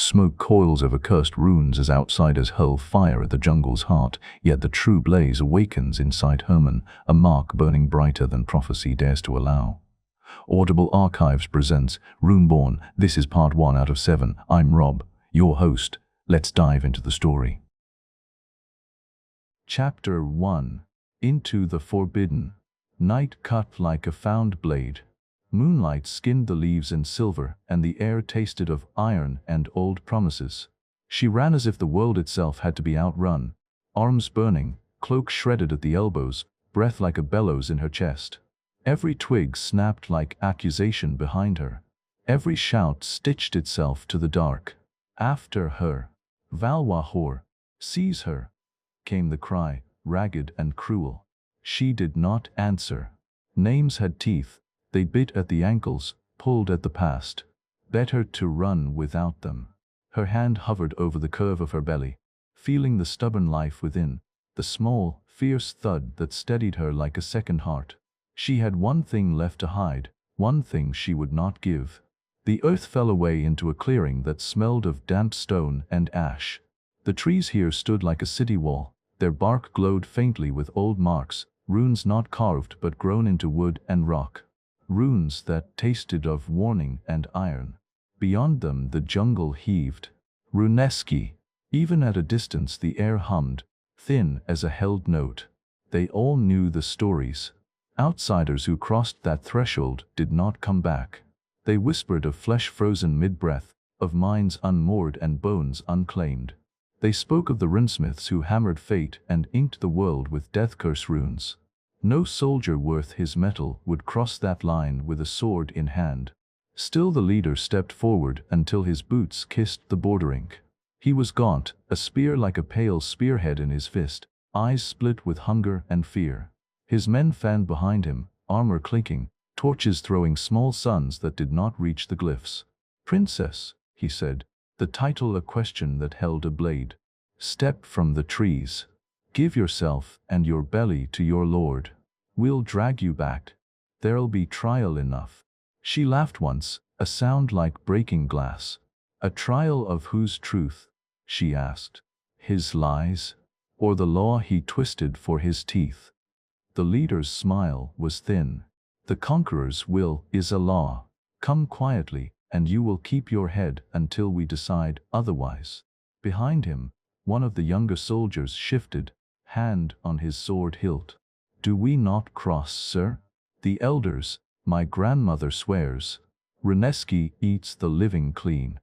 Smoke coils over cursed runes as outsiders hurl fire at the jungle's heart, yet the true blaze awakens inside Herman, a mark burning brighter than prophecy dares to allow. Audible Archives presents Runeborn. This is part 1 out of 7. I'm Rob, your host. Let's dive into the story. Chapter 1. Into the Forbidden. Night cut like a found blade. Moonlight skinned the leaves in silver, and the air tasted of iron and old promises. She ran as if the world itself had to be outrun, arms burning, cloak shredded at the elbows, breath like a bellows in her chest. Every twig snapped like accusation behind her. Every shout stitched itself to the dark. After her, Valwahor, seize her, came the cry, ragged and cruel. She did not answer. Names had teeth. They bit at the ankles, pulled at the past. Better to run without them. Her hand hovered over the curve of her belly, feeling the stubborn life within, the small, fierce thud that steadied her like a second heart. She had one thing left to hide, one thing she would not give. The earth fell away into a clearing that smelled of damp stone and ash. The trees here stood like a city wall. Their bark glowed faintly with old marks, runes not carved but grown into wood and rock. Runes that tasted of warning and iron. Beyond them the jungle heaved. Runeski. Even at a distance the air hummed, thin as a held note. They all knew the stories. Outsiders who crossed that threshold did not come back. They whispered of flesh frozen mid-breath, of minds unmoored and bones unclaimed. They spoke of the runesmiths who hammered fate and inked the world with death curse runes. No soldier worth his metal would cross that line with a sword in hand. Still the leader stepped forward until his boots kissed the border ink. He was gaunt, a spear like a pale spearhead in his fist, eyes split with hunger and fear. His men fanned behind him, armor clinking, torches throwing small suns that did not reach the glyphs. "Princess," he said, the title a question that held a blade. "Step from the trees. Give yourself and your belly to your lord. We'll drag you back. There'll be trial enough." She laughed once, a sound like breaking glass. "A trial of whose truth?" she asked. "His lies? Or the law he twisted for his teeth?" The leader's smile was thin. "The conqueror's will is a law. Come quietly, and you will keep your head until we decide otherwise." Behind him, one of the younger soldiers shifted, hand on his sword hilt. "Do we not cross, sir? The elders, my grandmother swears. Runeski eats the living clean."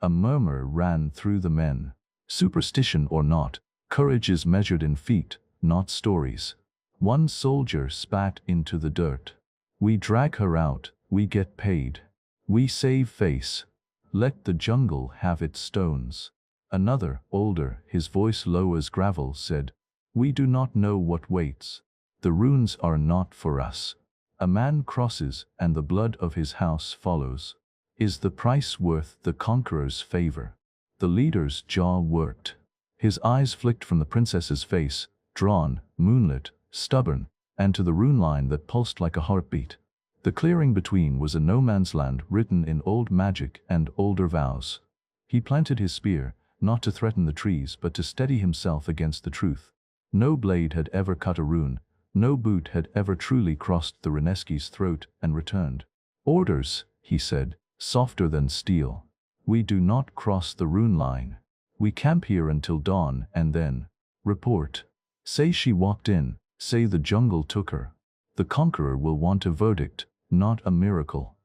A murmur ran through the men. Superstition or not, courage is measured in feet, not stories. One soldier spat into the dirt. "We drag her out, we get paid. We save face. Let the jungle have its stones." Another, older, his voice low as gravel, said, "We do not know what waits. The runes are not for us. A man crosses, and the blood of his house follows. Is the price worth the conqueror's favor?" The leader's jaw worked. His eyes flicked from the princess's face, drawn, moonlit, stubborn, and to the rune line that pulsed like a heartbeat. The clearing between was a no-man's land written in old magic and older vows. He planted his spear, not to threaten the trees but to steady himself against the truth. No blade had ever cut a rune, no boot had ever truly crossed the Runeski's throat and returned. "Orders," he said, softer than steel. "We do not cross the rune line. We camp here until dawn and then report. Say she walked in, say the jungle took her. The conqueror will want a verdict, not a miracle."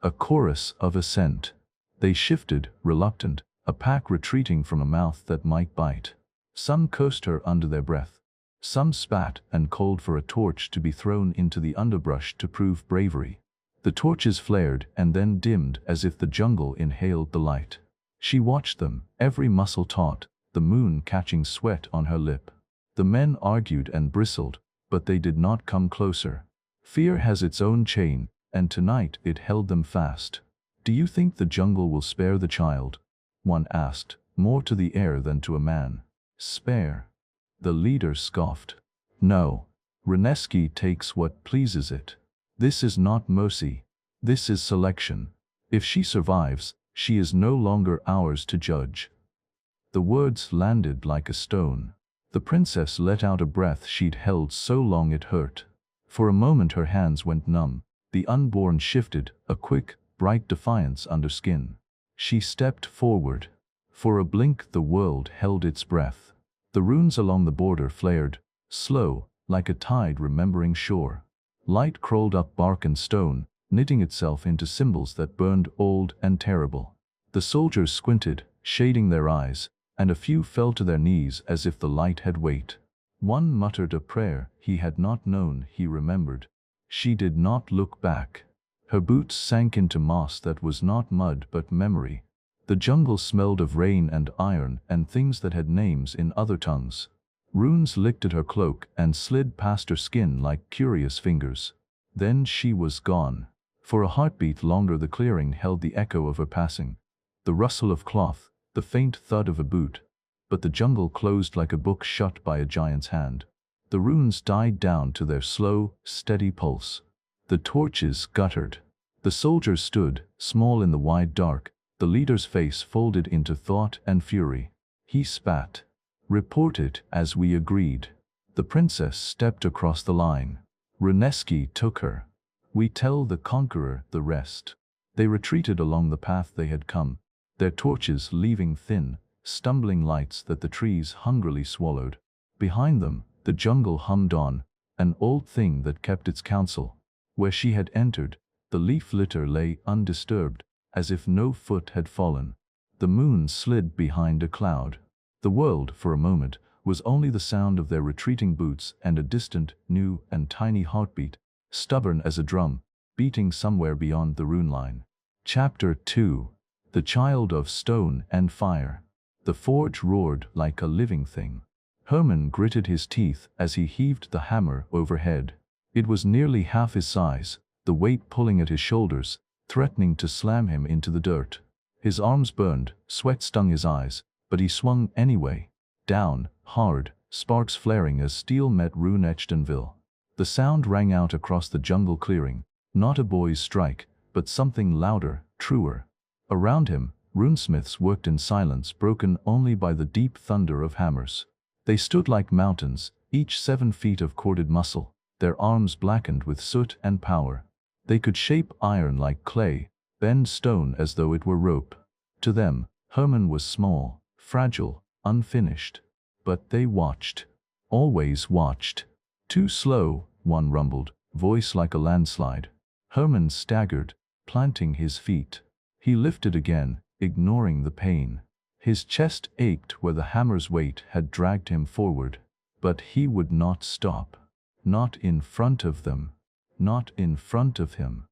A chorus of assent. They shifted, reluctant, a pack retreating from a mouth that might bite. Some cursed her under their breath. Some spat and called for a torch to be thrown into the underbrush to prove bravery. The torches flared and then dimmed as if the jungle inhaled the light. She watched them, every muscle taut, the moon catching sweat on her lip. The men argued and bristled, but they did not come closer. Fear has its own chain, and tonight it held them fast. "Do you think the jungle will spare the child?" one asked, more to the air than to a man. "Spare?" The leader scoffed. "No. Runeski takes what pleases it. This is not mercy. This is selection. If she survives, She is no longer ours to judge." The words landed like a stone. The princess let out a breath she'd held so long it hurt. For a moment her hands went numb. The unborn shifted, a quick, bright defiance under skin. She stepped forward. For a blink the world held its breath. The runes along the border flared, slow, like a tide remembering shore. Light crawled up bark and stone, knitting itself into symbols that burned old and terrible. The soldiers squinted, shading their eyes, and a few fell to their knees as if the light had weight. One muttered a prayer he had not known he remembered. She did not look back. Her boots sank into moss that was not mud but memory. The jungle smelled of rain and iron and things that had names in other tongues. Runes licked at her cloak and slid past her skin like curious fingers. Then she was gone. For a heartbeat longer the clearing held the echo of her passing. The rustle of cloth, the faint thud of a boot. But the jungle closed like a book shut by a giant's hand. The runes died down to their slow, steady pulse. The torches guttered. The soldiers stood, small in the wide dark, the leader's face folded into thought and fury. He spat. "Reported as we agreed." The princess stepped across the line. Runeski took her. "We tell the conqueror the rest." They retreated along the path they had come, their torches leaving thin, stumbling lights that the trees hungrily swallowed. Behind them, the jungle hummed on, an old thing that kept its counsel. Where she had entered, the leaf litter lay undisturbed, as if no foot had fallen. The moon slid behind a cloud. The world, for a moment, was only the sound of their retreating boots and a distant, new and tiny heartbeat, stubborn as a drum, beating somewhere beyond the rune line. Chapter 2. The Child of Stone and Fire. The forge roared like a living thing. Herman gritted his teeth as he heaved the hammer overhead. It was nearly half his size, the weight pulling at his shoulders, threatening to slam him into the dirt. His arms burned, sweat stung his eyes, but he swung anyway. Down, hard, sparks flaring as steel met rune-etched anvil. The sound rang out across the jungle clearing, not a boy's strike, but something louder, truer. Around him, runesmiths worked in silence broken only by the deep thunder of hammers. They stood like mountains, each 7 feet of corded muscle, their arms blackened with soot and power. They could shape iron like clay, bend stone as though it were rope. To them, Herman was small, fragile, unfinished. But they watched. Always watched. "Too slow," one rumbled, voice like a landslide. Herman staggered, planting his feet. He lifted again, ignoring the pain. His chest ached where the hammer's weight had dragged him forward. But he would not stop. Not in front of them. Not in front of him.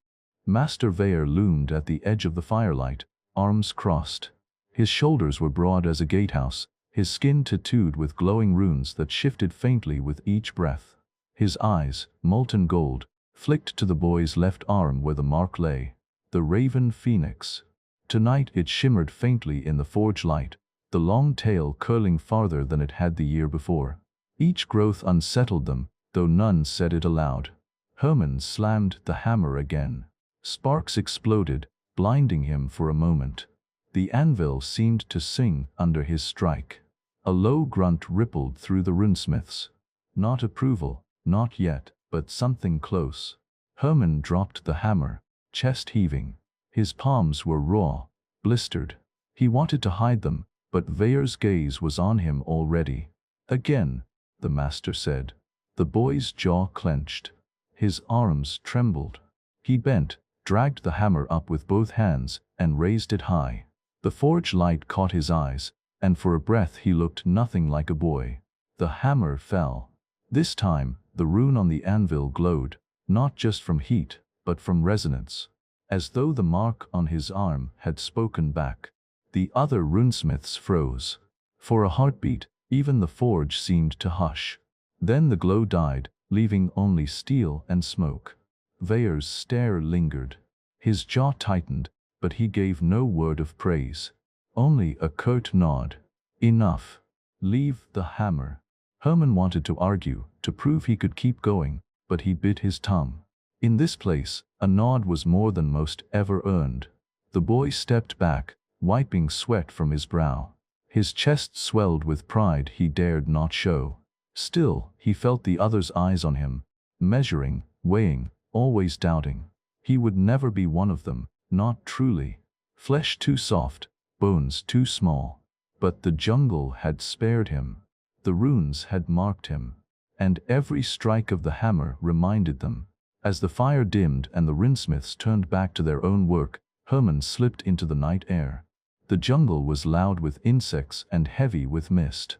Master Veyer loomed at the edge of the firelight, arms crossed. His shoulders were broad as a gatehouse, his skin tattooed with glowing runes that shifted faintly with each breath. His eyes, molten gold, flicked to the boy's left arm where the mark lay. The Raven Phoenix. Tonight it shimmered faintly in the forge light, the long tail curling farther than it had the year before. Each growth unsettled them, though none said it aloud. Herman slammed the hammer again. Sparks exploded, blinding him for a moment. The anvil seemed to sing under his strike. A low grunt rippled through the runesmiths. Not approval, not yet, but something close. Herman dropped the hammer, chest heaving. His palms were raw, blistered. He wanted to hide them, but Veyer's gaze was on him already. "Again," the master said. The boy's jaw clenched. His arms trembled. He bent, dragged the hammer up with both hands, and raised it high. The forge light caught his eyes, and for a breath he looked nothing like a boy. The hammer fell. This time, the rune on the anvil glowed, not just from heat, but from resonance. As though the mark on his arm had spoken back. The other runesmiths froze. For a heartbeat, even the forge seemed to hush. Then the glow died, leaving only steel and smoke. Veyer's stare lingered. His jaw tightened, but he gave no word of praise. Only a curt nod. "Enough. Leave the hammer." Herman wanted to argue, to prove he could keep going, but he bit his tongue. In this place, a nod was more than most ever earned. The boy stepped back, wiping sweat from his brow. His chest swelled with pride he dared not show. Still, he felt the other's eyes on him, measuring, weighing, always doubting. He would never be one of them, not truly. Flesh too soft, bones too small. But the jungle had spared him. The runes had marked him. And every strike of the hammer reminded them. As the fire dimmed and the runesmiths turned back to their own work, Herman slipped into the night air. The jungle was loud with insects and heavy with mist.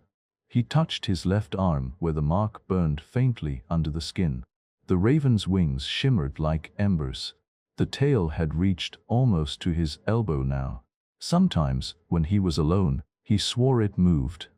He touched his left arm where the mark burned faintly under the skin. The raven's wings shimmered like embers. The tail had reached almost to his elbow now. Sometimes, when he was alone, he swore it moved.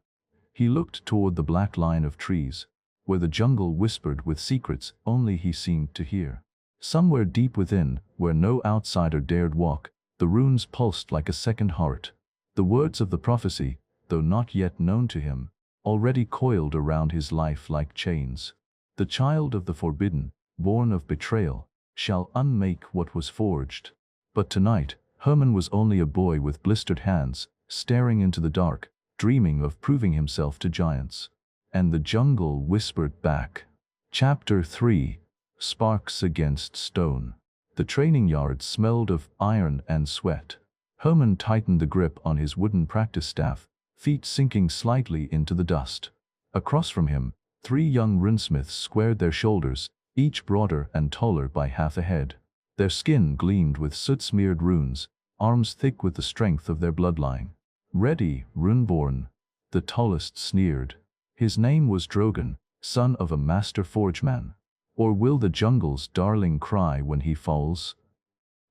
He looked toward the black line of trees, where the jungle whispered with secrets only he seemed to hear. Somewhere deep within, where no outsider dared walk, the runes pulsed like a second heart. The words of the prophecy, though not yet known to him, already coiled around his life like chains. The child of the forbidden, born of betrayal, shall unmake what was forged. But tonight, Herman was only a boy with blistered hands, staring into the dark, dreaming of proving himself to giants. And the jungle whispered back. Chapter 3. Sparks Against Stone. The training yard smelled of iron and sweat. Herman tightened the grip on his wooden practice staff, feet sinking slightly into the dust. Across from him, 3 young runesmiths squared their shoulders, each broader and taller by half a head. Their skin gleamed with soot-smeared runes, arms thick with the strength of their bloodline. "Ready, Runeborn," the tallest sneered. His name was Drogon, son of a master forgeman. "Or will the jungle's darling cry when he falls?"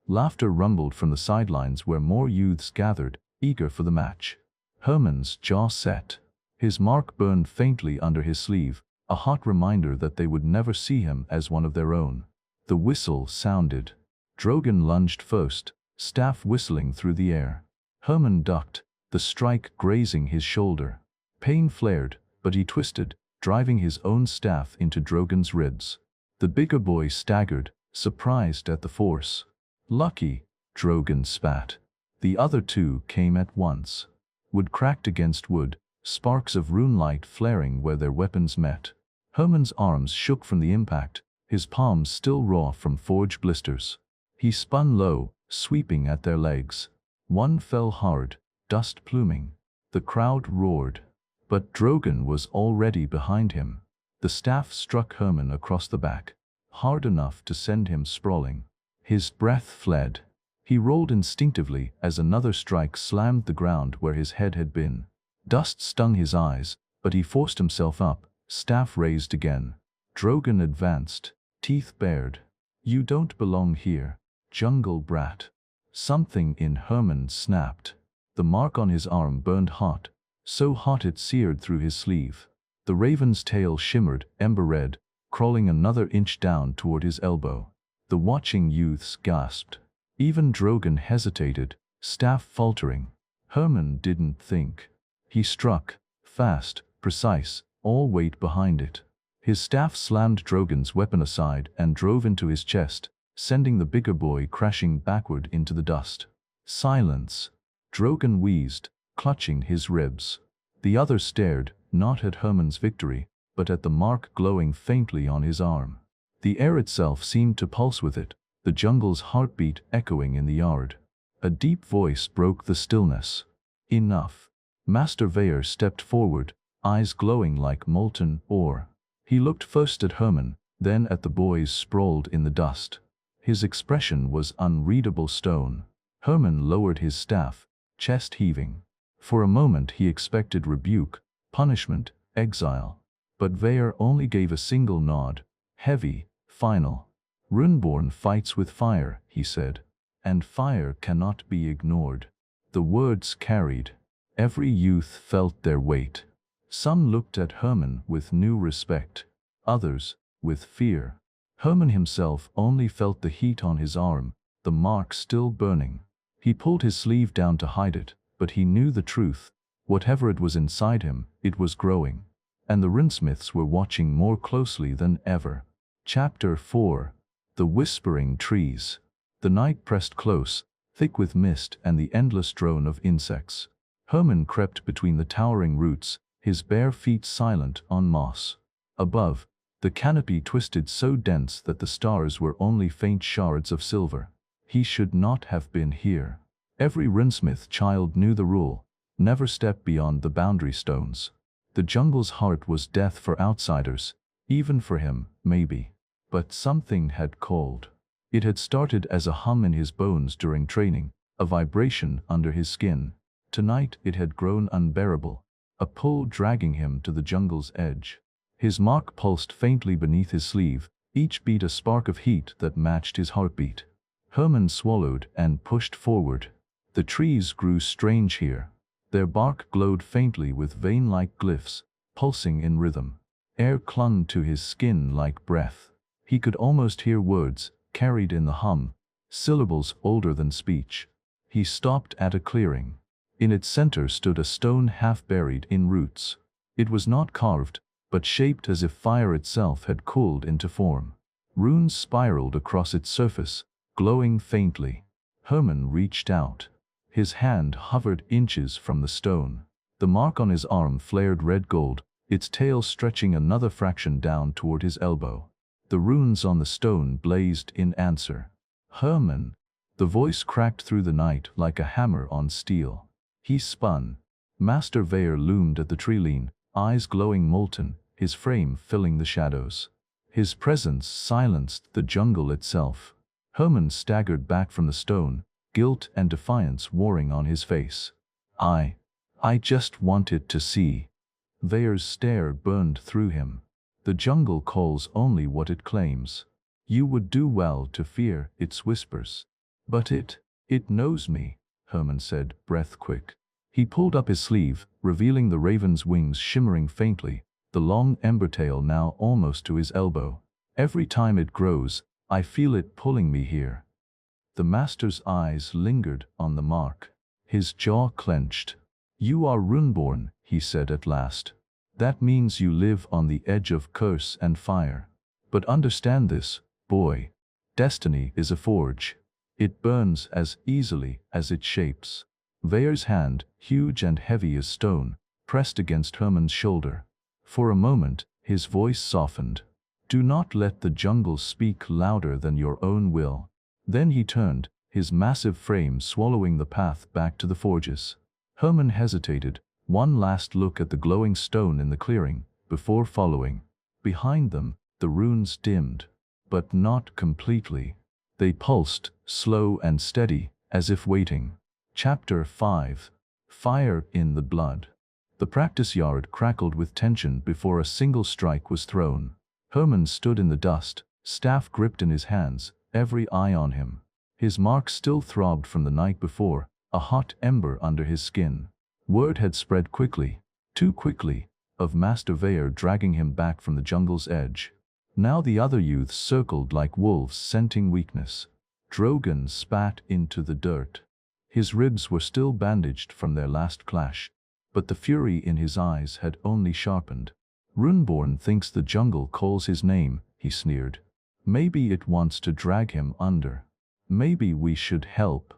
Laughter rumbled from the sidelines where more youths gathered, eager for the match. Herman's jaw set. His mark burned faintly under his sleeve, a hot reminder that they would never see him as one of their own. The whistle sounded. Drogon lunged first, staff whistling through the air. Herman ducked, the strike grazing his shoulder. Pain flared, but he twisted, driving his own staff into Drogon's ribs. The bigger boy staggered, surprised at the force. "Lucky," Drogon spat. The other 2 came at once. Wood cracked against wood, sparks of runelight flaring where their weapons met. Herman's arms shook from the impact, his palms still raw from forge blisters. He spun low, sweeping at their legs. One fell hard, dust pluming. The crowd roared. But Drogon was already behind him. The staff struck Herman across the back, hard enough to send him sprawling. His breath fled. He rolled instinctively as another strike slammed the ground where his head had been. Dust stung his eyes, but he forced himself up, staff raised again. Drogon advanced, teeth bared. "You don't belong here, jungle brat." Something in Herman snapped. The mark on his arm burned hot, so hot it seared through his sleeve. The raven's tail shimmered, ember red, crawling another inch down toward his elbow. The watching youths gasped. Even Drogon hesitated, staff faltering. Herman didn't think. He struck, fast, precise, all weight behind it. His staff slammed Drogon's weapon aside and drove into his chest, sending the bigger boy crashing backward into the dust. Silence. Drogon wheezed, clutching his ribs. The other stared, not at Herman's victory, but at the mark glowing faintly on his arm. The air itself seemed to pulse with it, the jungle's heartbeat echoing in the yard. A deep voice broke the stillness. "Enough." Master Veyr stepped forward, eyes glowing like molten ore. He looked first at Herman, then at the boys sprawled in the dust. His expression was unreadable stone. Herman lowered his staff, chest heaving. For a moment he expected rebuke, punishment, exile. But Veyr only gave a single nod, heavy, final. "Runeborn fights with fire," he said. "And fire cannot be ignored." The words carried. Every youth felt their weight. Some looked at Herman with new respect, others with fear. Herman himself only felt the heat on his arm, the mark still burning. He pulled his sleeve down to hide it, but he knew the truth. Whatever it was inside him, it was growing. And the runesmiths were watching more closely than ever. Chapter 4. The Whispering Trees. The night pressed close, thick with mist and the endless drone of insects. Herman crept between the towering roots, his bare feet silent on moss. Above, the canopy twisted so dense that the stars were only faint shards of silver. He should not have been here. Every runesmith child knew the rule: never step beyond the boundary stones. The jungle's heart was death for outsiders, even for him, maybe. But something had called. It had started as a hum in his bones during training, a vibration under his skin. Tonight it had grown unbearable, a pull dragging him to the jungle's edge. His mark pulsed faintly beneath his sleeve, each beat a spark of heat that matched his heartbeat. Herman swallowed and pushed forward. The trees grew strange here. Their bark glowed faintly with vein-like glyphs, pulsing in rhythm. Air clung to his skin like breath. He could almost hear words, carried in the hum, syllables older than speech. He stopped at a clearing. In its center stood a stone half buried in roots. It was not carved, but shaped as if fire itself had cooled into form. Runes spiraled across its surface, glowing faintly. Herman reached out. His hand hovered inches from the stone. The mark on his arm flared red gold, its tail stretching another fraction down toward his elbow. The runes on the stone blazed in answer. Herman. The voice cracked through the night like a hammer on steel. He spun. Master Veyr loomed at the tree-lean, eyes glowing molten, his frame filling the shadows. His presence silenced the jungle itself. Herman staggered back from the stone, guilt and defiance warring on his face. I just wanted to see. Veyr's stare burned through him. The jungle calls only what it claims. You would do well to fear its whispers. But it knows me, Herman said, breath quick. He pulled up his sleeve, revealing the raven's wings shimmering faintly, the long ember tail now almost to his elbow. Every time it grows, I feel it pulling me here. The master's eyes lingered on the mark. His jaw clenched. You are Runeborn, he said at last. That means you live on the edge of curse and fire. But understand this, boy. Destiny is a forge. It burns as easily as it shapes. Veyr's hand, huge and heavy as stone, pressed against Herman's shoulder. For a moment, his voice softened. Do not let the jungle speak louder than your own will. Then he turned, his massive frame swallowing the path back to the forges. Herman hesitated, one last look at the glowing stone in the clearing, before following. Behind them, the runes dimmed. But not completely. They pulsed, slow and steady, as if waiting. Chapter 5. Fire in the Blood. The practice yard crackled with tension before a single strike was thrown. Herman stood in the dust, staff gripped in his hands, every eye on him. His mark still throbbed from the night before, a hot ember under his skin. Word had spread quickly, too quickly, of Master Veyr dragging him back from the jungle's edge. Now the other youths circled like wolves scenting weakness. Drogon spat into the dirt. His ribs were still bandaged from their last clash, but the fury in his eyes had only sharpened. Runeborn thinks the jungle calls his name, he sneered. Maybe it wants to drag him under. Maybe we should help.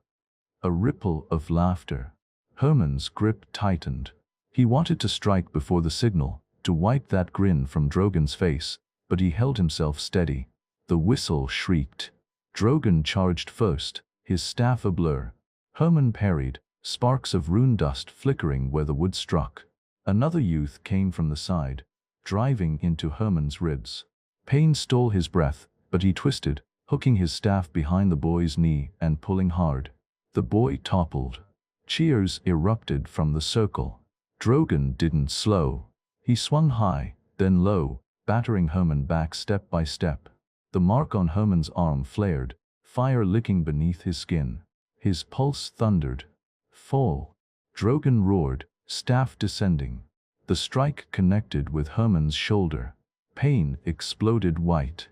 A ripple of laughter. Herman's grip tightened. He wanted to strike before the signal, to wipe that grin from Drogon's face, but he held himself steady. The whistle shrieked. Drogon charged first, his staff a blur. Herman parried, sparks of rune dust flickering where the wood struck. Another youth came from the side, driving into Herman's ribs. Pain stole his breath, but he twisted, hooking his staff behind the boy's knee and pulling hard. The boy toppled. Cheers erupted from the circle. Drogon didn't slow. He swung high, then low, battering Herman back step by step. The mark on Herman's arm flared, fire licking beneath his skin. His pulse thundered. Fall. Drogon roared, staff descending. The strike connected with Herman's shoulder. Pain exploded white.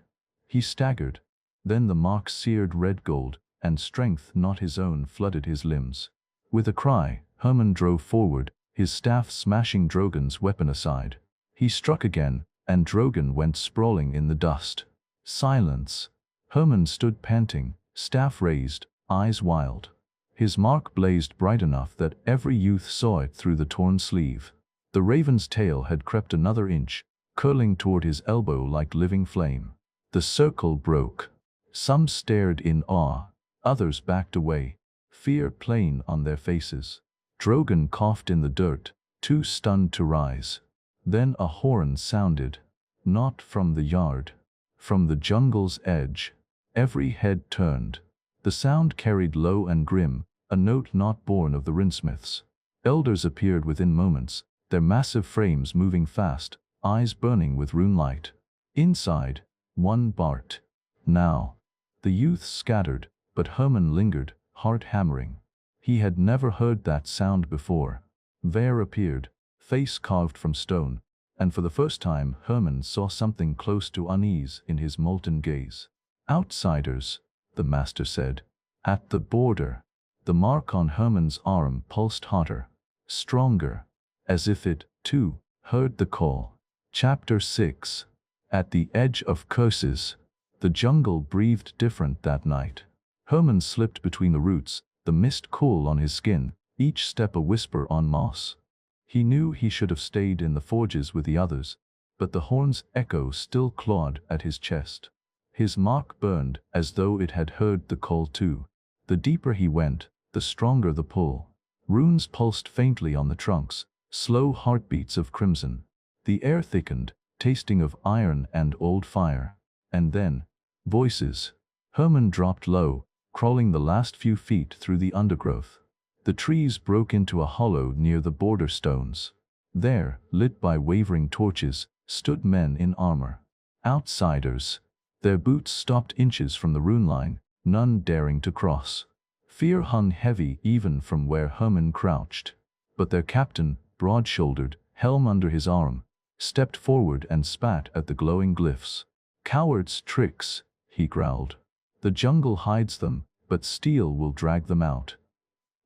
He staggered. Then the mark seared red gold, and strength not his own flooded his limbs. With a cry, Herman drove forward, his staff smashing Drogon's weapon aside. He struck again, and Drogon went sprawling in the dust. Silence. Herman stood panting, staff raised, eyes wild. His mark blazed bright enough that every youth saw it through the torn sleeve. The raven's tail had crept another inch, curling toward his elbow like living flame. The circle broke. Some stared in awe, others backed away, fear plain on their faces. Drogon coughed in the dirt, too stunned to rise. Then a horn sounded, not from the yard, from the jungle's edge. Every head turned. The sound carried low and grim, a note not born of the runesmiths. Elders appeared within moments, their massive frames moving fast, eyes burning with rune light. Inside, one barked. Now. The youths scattered, but Herman lingered, heart hammering. He had never heard that sound before. Vare appeared, face carved from stone, and for the first time Herman saw something close to unease in his molten gaze. Outsiders, the master said. At the border. The mark on Herman's arm pulsed hotter, stronger, as if it, too, heard the call. Chapter 6. At the edge of curses. The jungle breathed different that night. Herman slipped between the roots, the mist cool on his skin, each step a whisper on moss. He knew he should have stayed in the forges with the others, but the horn's echo still clawed at his chest. His mark burned as though it had heard the call too. The deeper he went, the stronger the pull. Runes pulsed faintly on the trunks, slow heartbeats of crimson. The air thickened, tasting of iron and old fire. And then, voices. Herman dropped low, crawling the last few feet through the undergrowth. The trees broke into a hollow near the border stones. There, lit by wavering torches, stood men in armor. Outsiders. Their boots stopped inches from the rune line, none daring to cross. Fear hung heavy even from where Herman crouched. But their captain, broad-shouldered, helm under his arm, stepped forward and spat at the glowing glyphs. Cowards' tricks, he growled. The jungle hides them, but steel will drag them out.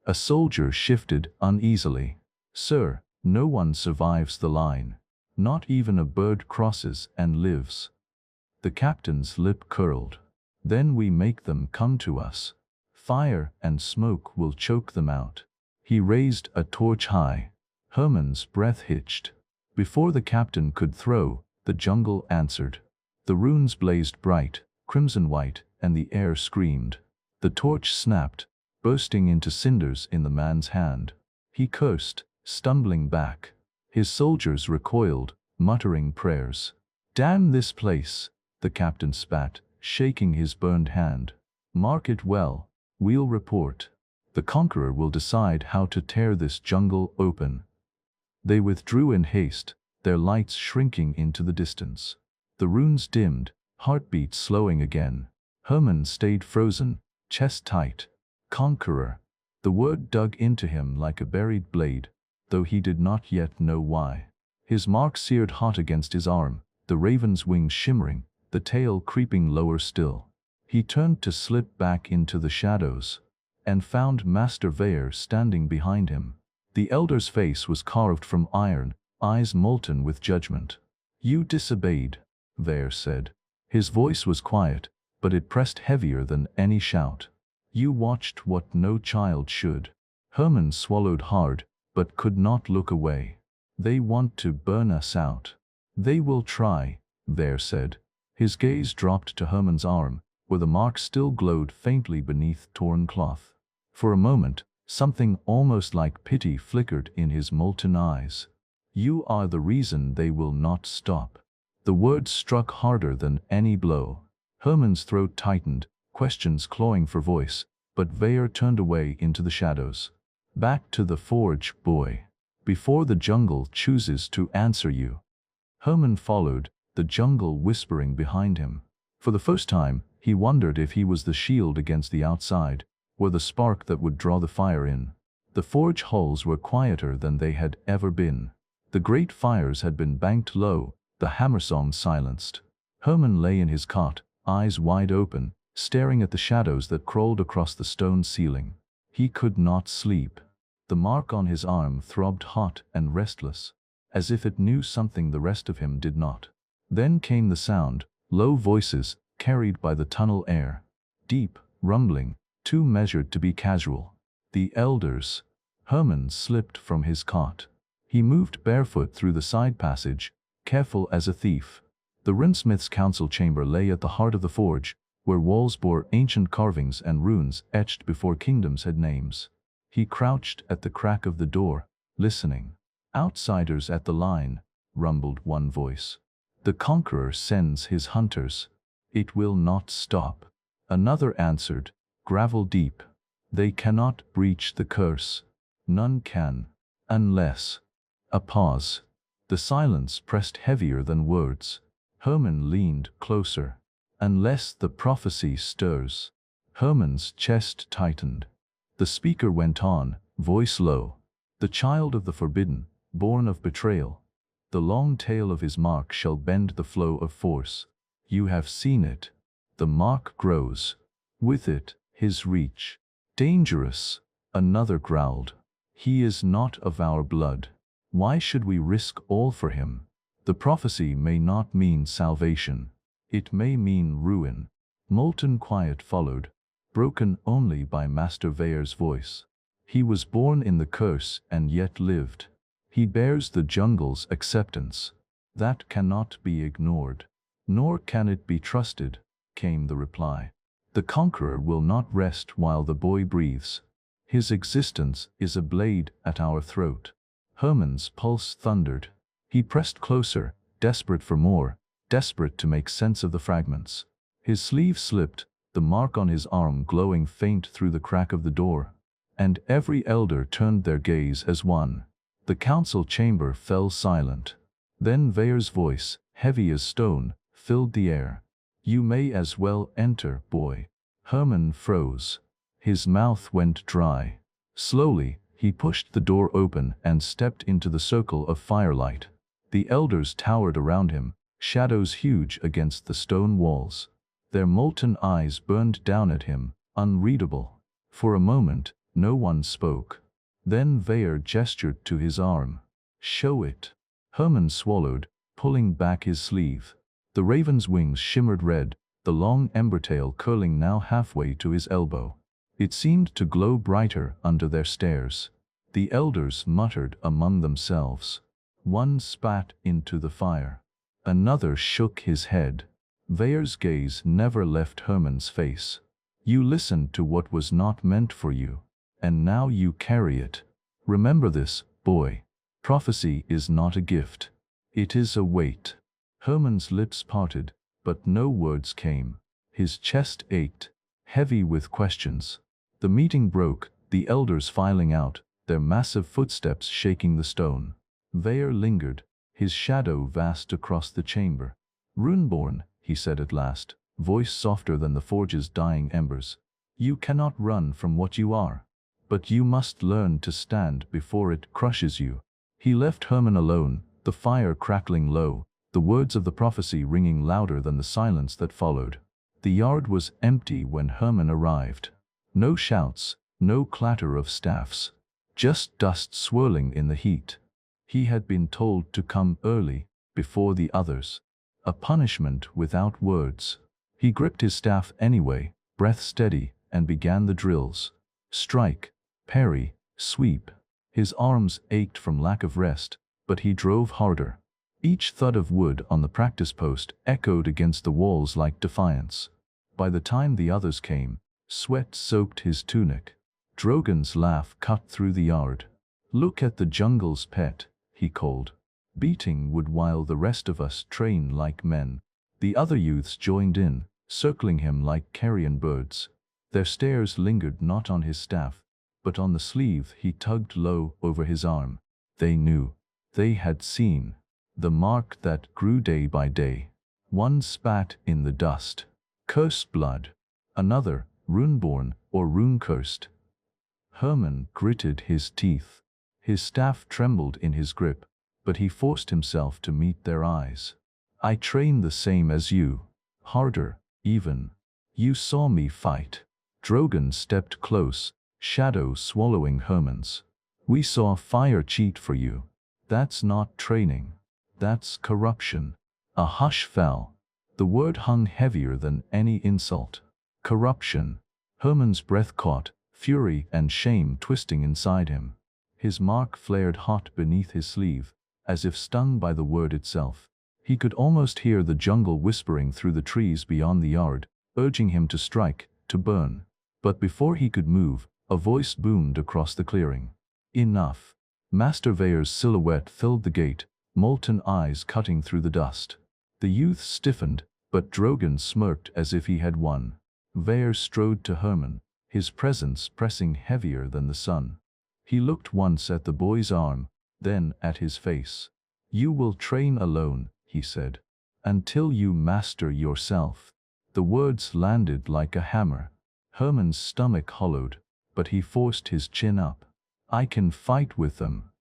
A soldier shifted uneasily. Sir, no one survives the line. Not even a bird crosses and lives. The captain's lip curled. Then we make them come to us. Fire and smoke will choke them out. He raised a torch high. Herman's breath hitched. Before the captain could throw, the jungle answered. The runes blazed bright, crimson-white, and the air screamed. The torch snapped, bursting into cinders in the man's hand. He cursed, stumbling back. His soldiers recoiled, muttering prayers. "Damn this place," the captain spat, shaking his burned hand. "Mark it well, we'll report. The conqueror will decide how to tear this jungle open." They withdrew in haste, their lights shrinking into the distance. The runes dimmed, heartbeats slowing again. Herman stayed frozen, chest tight. Conqueror. The word dug into him like a buried blade, though he did not yet know why. His mark seared hot against his arm, the raven's wings shimmering, the tail creeping lower still. He turned to slip back into the shadows, and found Master Vare standing behind him. The elder's face was carved from iron, eyes molten with judgment. "You disobeyed," Vare said. His voice was quiet, but it pressed heavier than any shout. "You watched what no child should." Herman swallowed hard, but could not look away. "They want to burn us out." "They will try," Vare said. His gaze dropped to Herman's arm, where the mark still glowed faintly beneath torn cloth. For a moment, something almost like pity flickered in his molten eyes. "You are the reason they will not stop." The words struck harder than any blow. Herman's throat tightened, questions clawing for voice, but Vare turned away into the shadows. "Back to the forge, boy. Before the jungle chooses to answer you." Herman followed, the jungle whispering behind him. For the first time, he wondered if he was the shield against the outside, or the spark that would draw the fire in. The forge halls were quieter than they had ever been. The great fires had been banked low, the hammer-song silenced. Herman lay in his cot, eyes wide open, staring at the shadows that crawled across the stone ceiling. He could not sleep. The mark on his arm throbbed hot and restless, as if it knew something the rest of him did not. Then came the sound, low voices, carried by the tunnel air. Deep, rumbling, too measured to be casual. The elders. Herman slipped from his cot. He moved barefoot through the side passage, careful as a thief. The runesmith's council chamber lay at the heart of the forge, where walls bore ancient carvings and runes etched before kingdoms had names. He crouched at the crack of the door, listening. "Outsiders at the line," rumbled one voice. "The conqueror sends his hunters. It will not stop." Another answered, gravel deep. "They cannot breach the curse. None can. Unless." A pause. The silence pressed heavier than words. Herman leaned closer. "Unless the prophecy stirs." Herman's chest tightened. The speaker went on, voice low. "The child of the forbidden, born of betrayal. The long tail of his mark shall bend the flow of force. You have seen it. The mark grows. With it, his reach. Dangerous." Another growled. "He is not of our blood. Why should we risk all for him? The prophecy may not mean salvation. It may mean ruin." Molten quiet followed, broken only by Master Vair's voice. "He was born in the curse and yet lived. He bears the jungle's acceptance. That cannot be ignored. Nor can it be trusted," came the reply. "The conqueror will not rest while the boy breathes. His existence is a blade at our throat." Herman's pulse thundered. He pressed closer, desperate for more, desperate to make sense of the fragments. His sleeve slipped, the mark on his arm glowing faint through the crack of the door. And every elder turned their gaze as one. The council chamber fell silent. Then Vair's voice, heavy as stone, filled the air. "You may as well enter, boy." Herman froze. His mouth went dry. Slowly, he pushed the door open and stepped into the circle of firelight. The elders towered around him, shadows huge against the stone walls. Their molten eyes burned down at him, unreadable. For a moment, no one spoke. Then Vair gestured to his arm. "Show it." Herman swallowed, pulling back his sleeve. The raven's wings shimmered red, the long ember tail curling now halfway to his elbow. It seemed to glow brighter under their stares. The elders muttered among themselves. One spat into the fire. Another shook his head. Vair's gaze never left Herman's face. "You listened to what was not meant for you, and now you carry it. Remember this, boy. Prophecy is not a gift. It is a weight." Herman's lips parted, but no words came. His chest ached, heavy with questions. The meeting broke, the elders filing out, their massive footsteps shaking the stone. Vair lingered, his shadow vast across the chamber. "Runeborn," he said at last, voice softer than the forge's dying embers. "You cannot run from what you are. But you must learn to stand before it crushes you." He left Herman alone, the fire crackling low, the words of the prophecy ringing louder than the silence that followed. The yard was empty when Herman arrived. No shouts, no clatter of staffs. Just dust swirling in the heat. He had been told to come early, before the others. A punishment without words. He gripped his staff anyway, breath steady, and began the drills. Strike, parry, sweep. His arms ached from lack of rest, but he drove harder. Each thud of wood on the practice post echoed against the walls like defiance. By the time the others came, sweat soaked his tunic. Drogon's laugh cut through the yard. "Look at the jungle's pet," he called. "Beating wood while the rest of us train like men." The other youths joined in, circling him like carrion birds. Their stares lingered not on his staff, but on the sleeve he tugged low over his arm. They knew. They had seen. The mark that grew day by day. One spat in the dust. "Cursed blood." Another, "Runeborn," or "Rune-cursed." Herman gritted his teeth. His staff trembled in his grip, but he forced himself to meet their eyes. "I train the same as you. Harder, even. You saw me fight." Drogon stepped close, shadow swallowing Herman's. "We saw fire cheat for you. That's not training. That's corruption." A hush fell. The word hung heavier than any insult. Corruption. Herman's breath caught, fury and shame twisting inside him. His mark flared hot beneath his sleeve, as if stung by the word itself. He could almost hear the jungle whispering through the trees beyond the yard, urging him to strike, to burn. But before he could move, a voice boomed across the clearing. Enough. Master Veyer's silhouette filled the gate, molten eyes cutting through the dust. The youth stiffened, but Drogon smirked as if he had won. Veyer strode to Herman, his presence pressing heavier than the sun. He looked once at the boy's arm, then at his face. "You will train alone," he said, "until you master yourself." The words landed like a hammer. Herman's stomach hollowed, but he forced his chin up. "I can fight with them.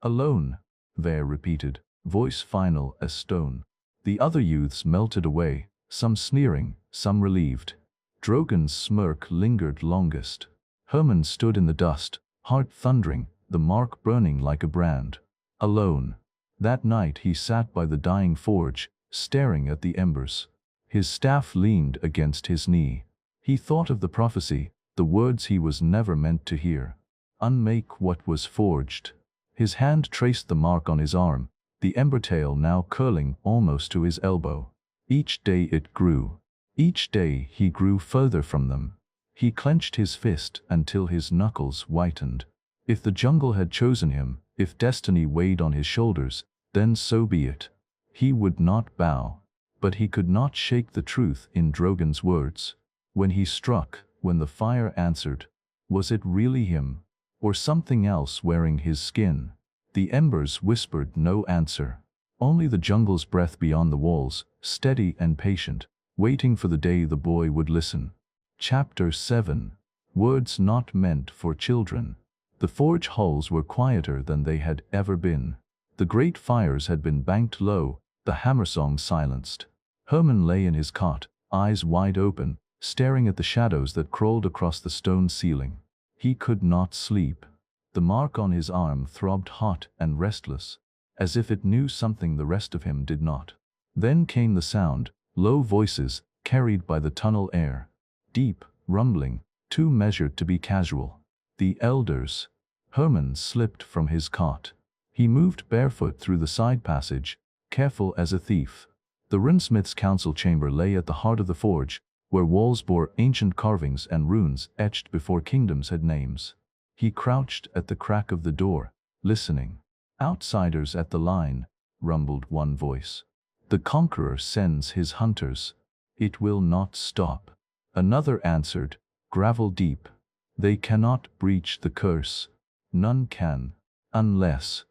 Alone," Veyer repeated, voice final as stone. The other youths melted away, some sneering, some relieved. Drogon's smirk lingered longest. Herman stood in the dust, heart thundering, the mark burning like a brand. Alone. That night he sat by the dying forge, staring at the embers. His staff leaned against his knee. He thought of the prophecy, the words he was never meant to hear. Unmake what was forged. His hand traced the mark on his arm, the ember tail now curling almost to his elbow. Each day it grew. Each day he grew further from them. He clenched his fist until his knuckles whitened. If the jungle had chosen him, if destiny weighed on his shoulders, then so be it. He would not bow. But he could not shake the truth in Drogon's words. When he struck, when the fire answered, was it really him? Or something else wearing his skin? The embers whispered no answer. Only the jungle's breath beyond the walls, steady and patient, waiting for the day the boy would listen. Chapter 7. Words not meant for children. The forge halls were quieter than they had ever been. The great fires had been banked low, the hammer song silenced. Herman lay in his cot, eyes wide open, staring at the shadows that crawled across the stone ceiling. He could not sleep. The mark on his arm throbbed hot and restless, as if it knew something the rest of him did not. Then came the sound, low voices, carried by the tunnel air. Deep, rumbling, too measured to be casual. The elders. Herman slipped from his cot. He moved barefoot through the side passage, careful as a thief. The runesmith's council chamber lay at the heart of the forge, where walls bore ancient carvings and runes etched before kingdoms had names. He crouched at the crack of the door, listening. "Outsiders at the line," rumbled one voice. "The conqueror sends his hunters. It will not stop." Another answered, gravel deep. "They cannot breach the curse. None can. Unless."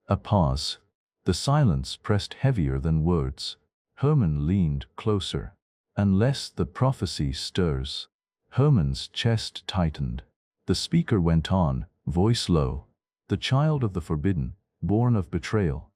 A pause. The silence pressed heavier than words. Herman leaned closer. "Unless the prophecy stirs." Herman's chest tightened. The speaker went on, voice low. "The child of the forbidden, born of betrayal.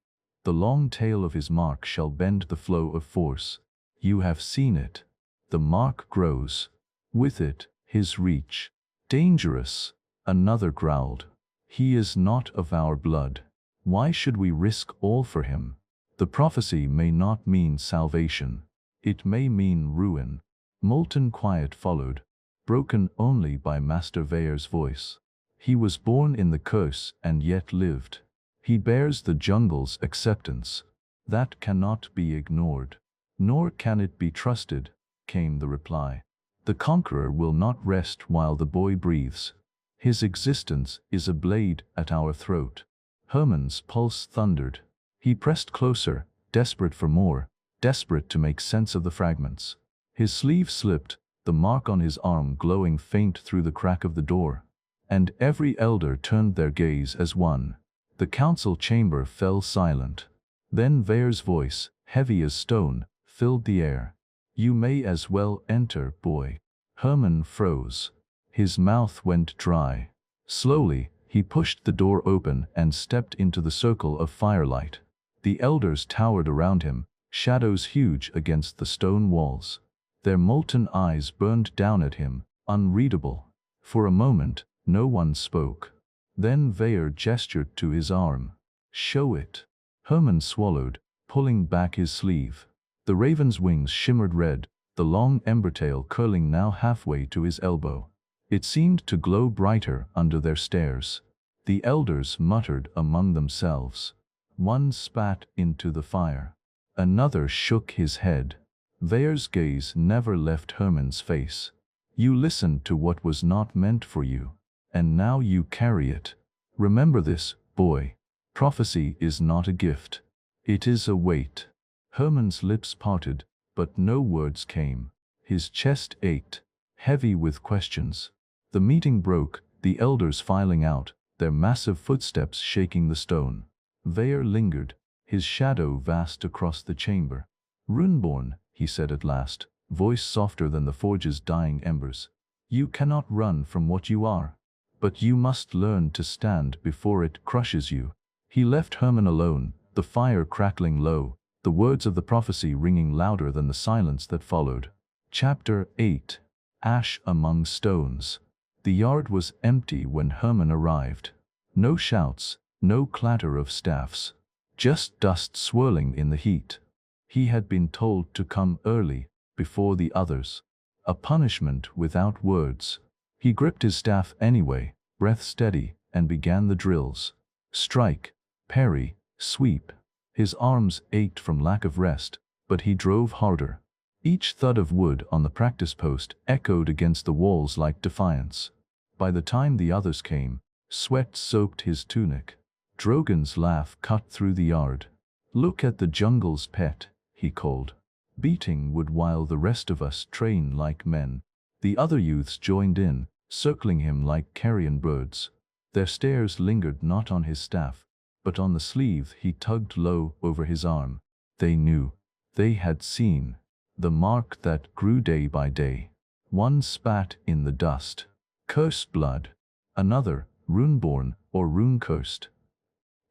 The long tail of his mark shall bend the flow of force. You have seen it. The mark grows. With it, his reach. Dangerous." Another growled. "He is not of our blood. Why should we risk all for him? The prophecy may not mean salvation. It may mean ruin." Molten quiet followed, broken only by Master Veyer's voice. "He was born in the curse and yet lived. He bears the jungle's acceptance. That cannot be ignored. Nor can it be trusted," came the reply. "The conqueror will not rest while the boy breathes. His existence is a blade at our throat." Herman's pulse thundered. He pressed closer, desperate for more, desperate to make sense of the fragments. His sleeve slipped, the mark on his arm glowing faint through the crack of the door. And every elder turned their gaze as one. The council chamber fell silent. Then Veyer's voice, heavy as stone, filled the air. "You may as well enter, boy." Herman froze. His mouth went dry. Slowly, he pushed the door open and stepped into the circle of firelight. The elders towered around him, shadows huge against the stone walls. Their molten eyes burned down at him, unreadable. For a moment, no one spoke. Then Veyer gestured to his arm. "Show it." Herman swallowed, pulling back his sleeve. The raven's wings shimmered red, the long ember tail curling now halfway to his elbow. It seemed to glow brighter under their stares. The elders muttered among themselves. One spat into the fire. Another shook his head. Vair's gaze never left Herman's face. You listened to what was not meant for you, and now you carry it. Remember this, boy. Prophecy is not a gift. It is a weight. Herman's lips parted, but no words came. His chest ached, heavy with questions. The meeting broke, the elders filing out, their massive footsteps shaking the stone. Vair lingered, his shadow vast across the chamber. Runeborn, he said at last, voice softer than the forge's dying embers. You cannot run from what you are, but you must learn to stand before it crushes you. He left Herman alone, the fire crackling low, the words of the prophecy ringing louder than the silence that followed. Chapter 8. Ash Among Stones. The yard was empty when Herman arrived. No shouts, no clatter of staffs. Just dust swirling in the heat. He had been told to come early, before the others. A punishment without words. He gripped his staff anyway, breath steady, and began the drills. Strike, parry, sweep. His arms ached from lack of rest, but he drove harder. Each thud of wood on the practice post echoed against the walls like defiance. By the time the others came, sweat soaked his tunic. Drogon's laugh cut through the yard. Look at the jungle's pet, he called. Beating wood while the rest of us train like men. The other youths joined in, circling him like carrion birds. Their stares lingered not on his staff, but on the sleeve he tugged low over his arm. They knew. They had seen. The mark that grew day by day. One spat in the dust. Cursed blood. Another, Runeborn or Rune-cursed.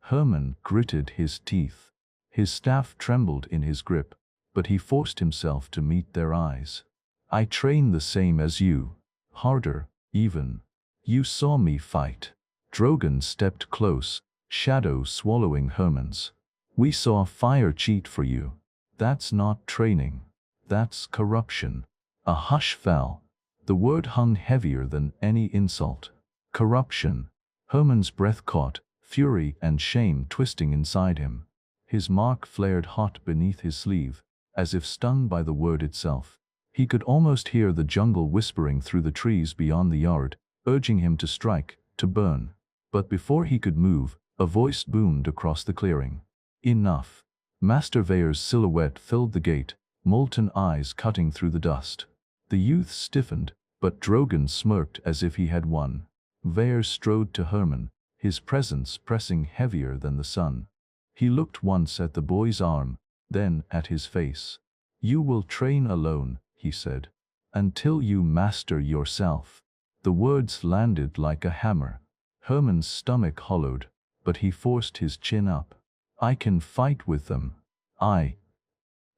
Herman gritted his teeth. His staff trembled in his grip, but he forced himself to meet their eyes. I train the same as you. Harder, even. You saw me fight. Drogon stepped close, shadow swallowing Herman's. We saw fire cheat for you. That's not training. That's corruption. A hush fell. The word hung heavier than any insult. Corruption. Herman's breath caught, fury and shame twisting inside him. His mark flared hot beneath his sleeve, as if stung by the word itself. He could almost hear the jungle whispering through the trees beyond the yard, urging him to strike, to burn. But before he could move, a voice boomed across the clearing. Enough. Master Vair's silhouette filled the gate, molten eyes cutting through the dust. The youth stiffened, but Drogon smirked as if he had won. Vair strode to Herman, his presence pressing heavier than the sun. He looked once at the boy's arm, then at his face. You will train alone, he said, until you master yourself. The words landed like a hammer. Herman's stomach hollowed, but he forced his chin up. I can fight with them.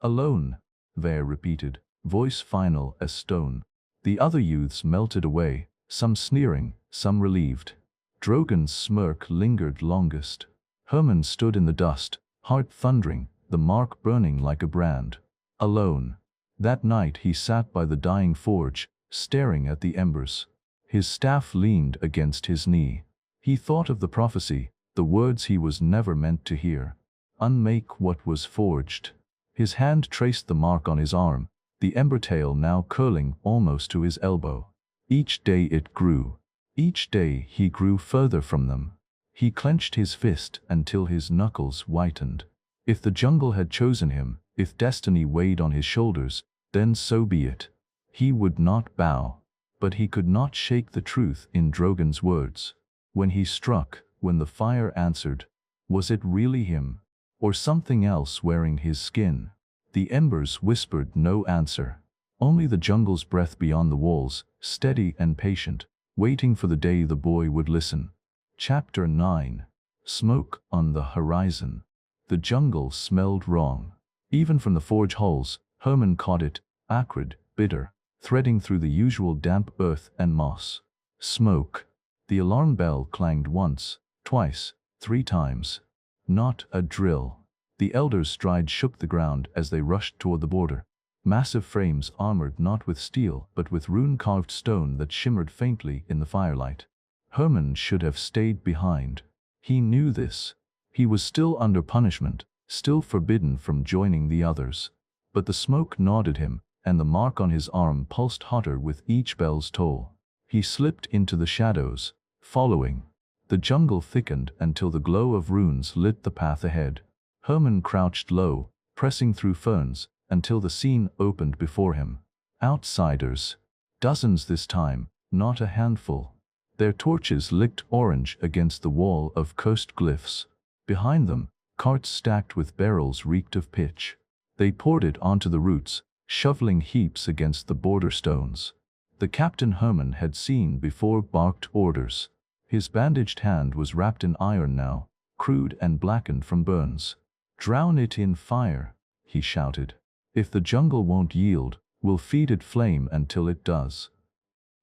Alone, Vair repeated, voice final as stone. The other youths melted away, some sneering, some relieved. Drogon's smirk lingered longest. Herman stood in the dust, heart thundering, the mark burning like a brand. Alone. That night he sat by the dying forge, staring at the embers. His staff leaned against his knee. He thought of the prophecy, the words he was never meant to hear. Unmake what was forged. His hand traced the mark on his arm, the ember tail now curling almost to his elbow. Each day it grew. Each day he grew further from them. He clenched his fist until his knuckles whitened. If the jungle had chosen him, if destiny weighed on his shoulders, then so be it. He would not bow. But he could not shake the truth in Drogon's words. When he struck, when the fire answered, was it really him? Or something else wearing his skin? The embers whispered no answer. Only the jungle's breath beyond the walls, steady and patient, waiting for the day the boy would listen. Chapter 9. Smoke on the horizon. The jungle smelled wrong. Even from the forge halls, Herman caught it, acrid, bitter, threading through the usual damp earth and moss. Smoke. The alarm bell clanged once, twice, 3 times. Not a drill. The elders' stride shook the ground as they rushed toward the border. massive frames armored not with steel but with rune-carved stone that shimmered faintly in the firelight. Hermann should have stayed behind. He knew this. He was still under punishment, still forbidden from joining the others. But the smoke nodded him, and the mark on his arm pulsed hotter with each bell's toll. He slipped into the shadows, following. The jungle thickened until the glow of runes lit the path ahead. Hermann crouched low, pressing through ferns, until the scene opened before him. Outsiders. Dozens this time, not a handful. Their torches licked orange against the wall of cursed glyphs. Behind them, carts stacked with barrels reeked of pitch. They poured it onto the roots, shoveling heaps against the border stones. The captain Hermann had seen before barked orders. His bandaged hand was wrapped in iron now, crude and blackened from burns. "Drown it in fire," he shouted. "If the jungle won't yield, we'll feed it flame until it does."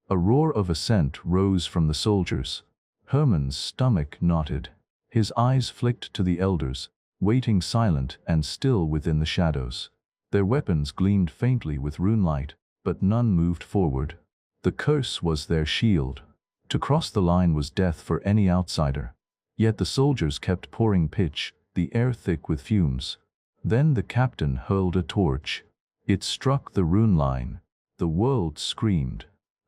A roar of assent rose from the soldiers. Hermann's stomach knotted. His eyes flicked to the elders, waiting silent and still within the shadows. Their weapons gleamed faintly with rune light, but none moved forward. The curse was their shield. To cross the line was death for any outsider. Yet the soldiers kept pouring pitch, the air thick with fumes. Then the captain hurled a torch. It struck the rune line. The world screamed.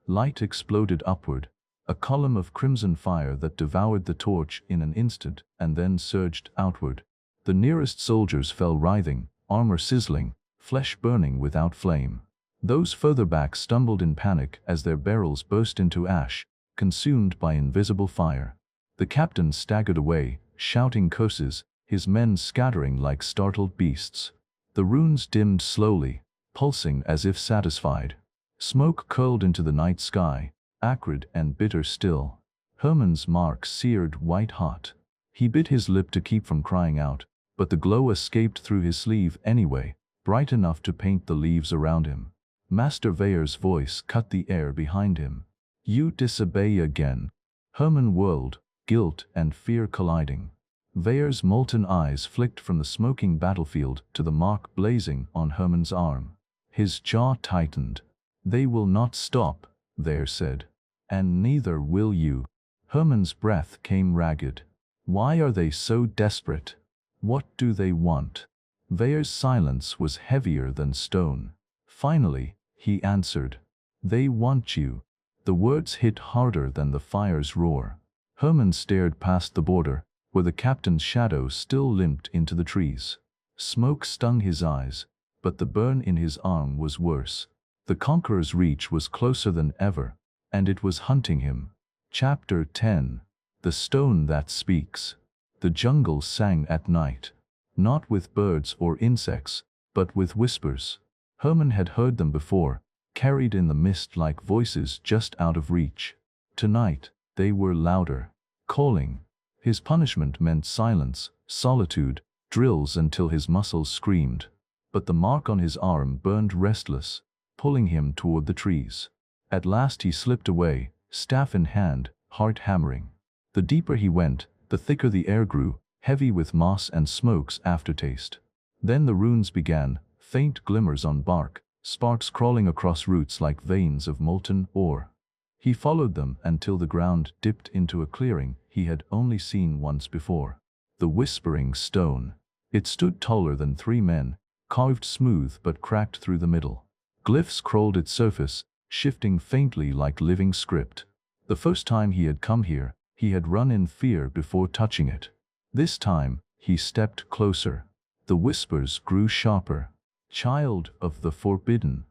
Light exploded upward, a column of crimson fire that devoured the torch in an instant and then surged outward. The nearest soldiers fell writhing, armor sizzling, flesh burning without flame. Those further back stumbled in panic as their barrels burst into ash, consumed by invisible fire. The captain staggered away, shouting curses, his men scattering like startled beasts. The runes dimmed slowly, pulsing as if satisfied. Smoke curled into the night sky, acrid and bitter still. Hermann's mark seared white-hot. He bit his lip to keep from crying out, but the glow escaped through his sleeve anyway, bright enough to paint the leaves around him. Master Veyer's voice cut the air behind him. "You disobey again." Hermann whirled, guilt and fear colliding. Veyer's molten eyes flicked from the smoking battlefield to the mark blazing on Hermann's arm. His jaw tightened. "They will not stop," Veyer said. "And neither will you." Hermann's breath came ragged. "Why are they so desperate? What do they want?" Veyer's silence was heavier than stone. Finally, he answered. "They want you." The words hit harder than the fire's roar. Hermann stared past the border, where the captain's shadow still limped into the trees. Smoke stung his eyes, but the burn in his arm was worse. The conqueror's reach was closer than ever, and it was hunting him. Chapter 10. The Stone That Speaks. The jungle sang at night. Not with birds or insects, but with whispers. Hermann had heard them before, carried in the mist like voices just out of reach. Tonight, they were louder, calling. His punishment meant silence, solitude, drills until his muscles screamed. But the mark on his arm burned restless, pulling him toward the trees. At last he slipped away, staff in hand, heart hammering. The deeper he went, the thicker the air grew, heavy with moss and smoke's aftertaste. Then the runes began, faint glimmers on bark, sparks crawling across roots like veins of molten ore. He followed them until the ground dipped into a clearing he had only seen once before. The Whispering Stone. It stood taller than 3 men, carved smooth but cracked through the middle. Glyphs crawled its surface, shifting faintly like living script. The first time he had come here, he had run in fear before touching it. This time, he stepped closer. The whispers grew sharper. Child of the Forbidden.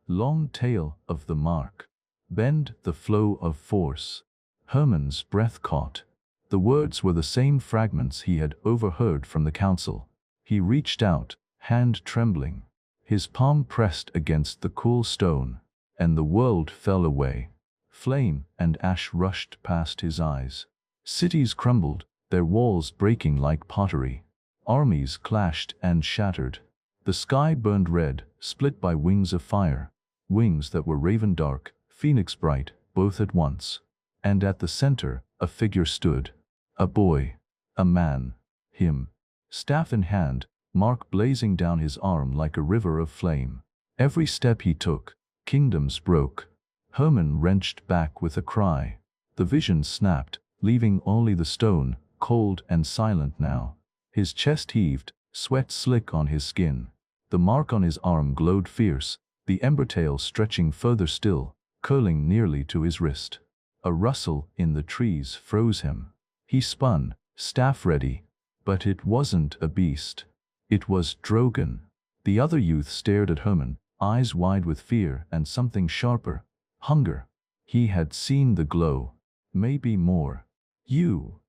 Long tail of the mark. Bend the flow of force. Hermann's breath caught. The words were the same fragments he had overheard from the council. He reached out, hand trembling. His palm pressed against the cool stone, and the world fell away. Flame and ash rushed past his eyes. Cities crumbled, their walls breaking like pottery. Armies clashed and shattered. The sky burned red, split by wings of fire. Wings that were raven dark, phoenix bright, both at once. And at the center, a figure stood. A boy. A man. Him. Staff in hand, mark blazing down his arm like a river of flame. Every step he took, kingdoms broke. Herman wrenched back with a cry. The vision snapped, leaving only the stone, cold and silent now. His chest heaved, sweat slick on his skin. The mark on his arm glowed fierce, the ember tail stretching further still, curling nearly to his wrist. A rustle in the trees froze him. He spun, staff ready, but it wasn't a beast. It was Drogon. The other youth stared at Herman, eyes wide with fear and something sharper. Hunger. He had seen the glow. Maybe more. You.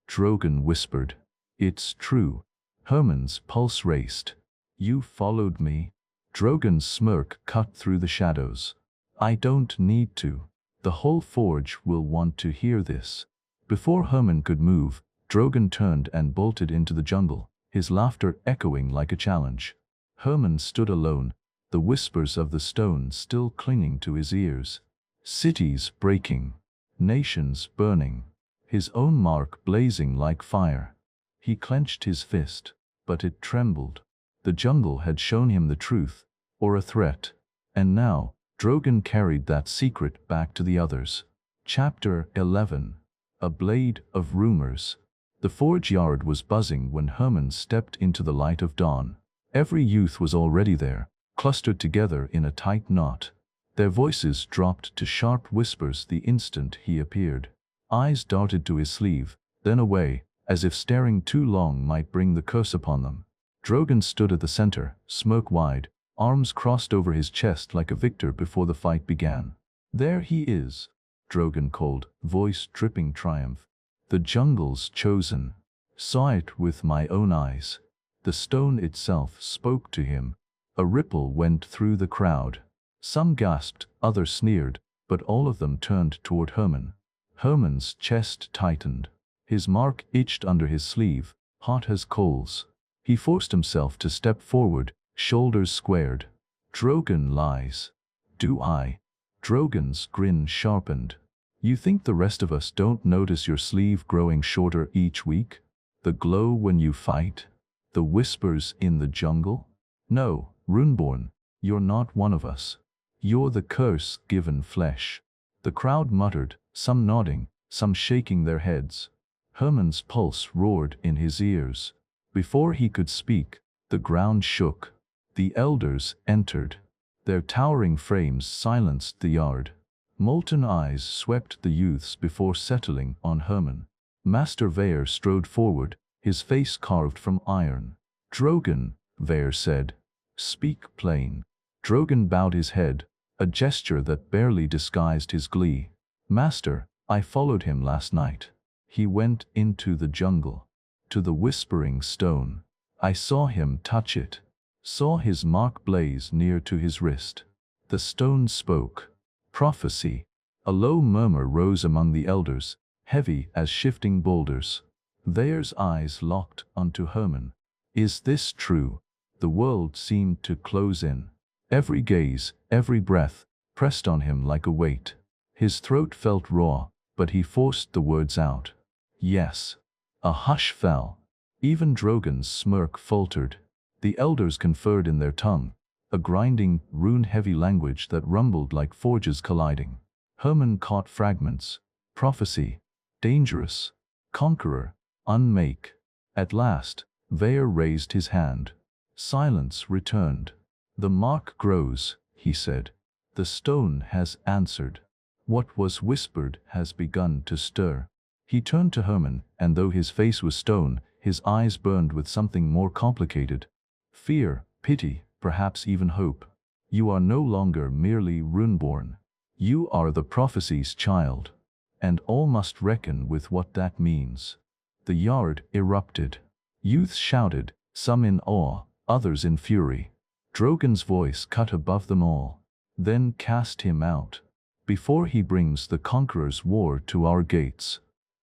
Drogon whispered. It's true. Herman's pulse raced. You followed me. Drogon's smirk cut through the shadows. I don't need to. The whole forge will want to hear this. Before Herman could move, Drogon turned and bolted into the jungle, his laughter echoing like a challenge. Herman stood alone, the whispers of the stone still clinging to his ears. Cities breaking, nations burning, his own mark blazing like fire. He clenched his fist, but it trembled. The jungle had shown him the truth, or a threat, and now Drogon carried that secret back to the others. Chapter 11. A Blade of Rumors. The forge yard was buzzing when Herman stepped into the light of dawn. Every youth was already there, clustered together in a tight knot. Their voices dropped to sharp whispers the instant he appeared. Eyes darted to his sleeve, then away, as if staring too long might bring the curse upon them. Drogon stood at the center, smirk wide, arms crossed over his chest like a victor before the fight began. There he is, Drogon called, voice dripping triumph. The jungle's chosen. Saw it with my own eyes. The stone itself spoke to him. A ripple went through the crowd. Some gasped, others sneered, but all of them turned toward Herman. Herman's chest tightened. His mark itched under his sleeve, hot as coals. He forced himself to step forward, shoulders squared. Drogon lies. Do I? Drogon's grin sharpened. You think the rest of us don't notice your sleeve growing shorter each week? The glow when you fight? The whispers in the jungle? No, Runeborn, you're not one of us. You're the curse given flesh. The crowd muttered, some nodding, some shaking their heads. Herman's pulse roared in his ears. Before he could speak, the ground shook. The elders entered. Their towering frames silenced the yard. Molten eyes swept the youths before settling on Herman. Master Vare strode forward, his face carved from iron. Drogon, Vare said. Speak plain. Drogon bowed his head, a gesture that barely disguised his glee. Master, I followed him last night. He went into the jungle, to the Whispering Stone. I saw him touch it, saw his mark blaze near to his wrist. The stone spoke. Prophecy. A low murmur rose among the elders, heavy as shifting boulders. Vare's eyes locked onto Herman. Is this true? The world seemed to close in. Every gaze, every breath, pressed on him like a weight. His throat felt raw, but he forced the words out. Yes. A hush fell. Even Drogon's smirk faltered. The elders conferred in their tongue, a grinding, rune-heavy language that rumbled like forges colliding. Herman caught fragments. Prophecy. Dangerous. Conqueror. Unmake. At last, Vare raised his hand. Silence returned. The mark grows, he said. The stone has answered. What was whispered has begun to stir. He turned to Herman, and though his face was stone, his eyes burned with something more complicated. Fear, pity, perhaps even hope. You are no longer merely Runeborn. You are the prophecy's child. And all must reckon with what that means. The yard erupted. Youths shouted, some in awe, others in fury. Drogon's voice cut above them all. Then cast him out. Before he brings the conqueror's war to our gates.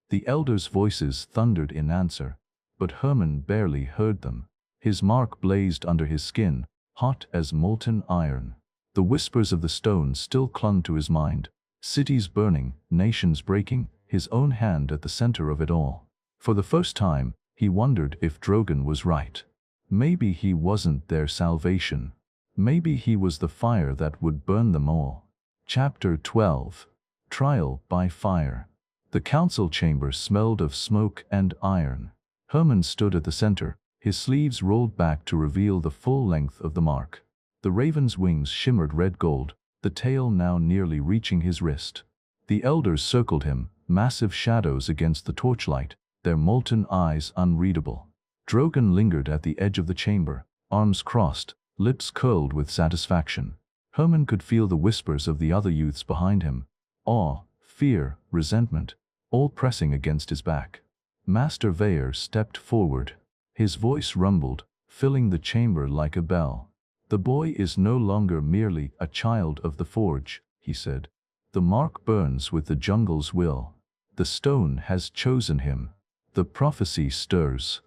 The elders' voices thundered in answer, but Herman barely heard them. His mark blazed under his skin, hot as molten iron. The whispers of the stone still clung to his mind. Cities burning, nations breaking, his own hand at the center of it all. For the first time, he wondered if Drogon was right. Maybe he wasn't their salvation. Maybe he was the fire that would burn them all. Chapter 12. Trial by Fire. The council chamber smelled of smoke and iron. Herman stood at the center, his sleeves rolled back to reveal the full length of the mark. The raven's wings shimmered red gold, the tail now nearly reaching his wrist. The elders circled him, massive shadows against the torchlight, their molten eyes unreadable. Drogon lingered at the edge of the chamber, arms crossed, lips curled with satisfaction. Herman could feel the whispers of the other youths behind him, awe, fear, resentment, all pressing against his back. Master Veyr stepped forward. His voice rumbled, filling the chamber like a bell. "The boy is no longer merely a child of the forge," he said. "The mark burns with the jungle's will. The stone has chosen him. The prophecy stirs."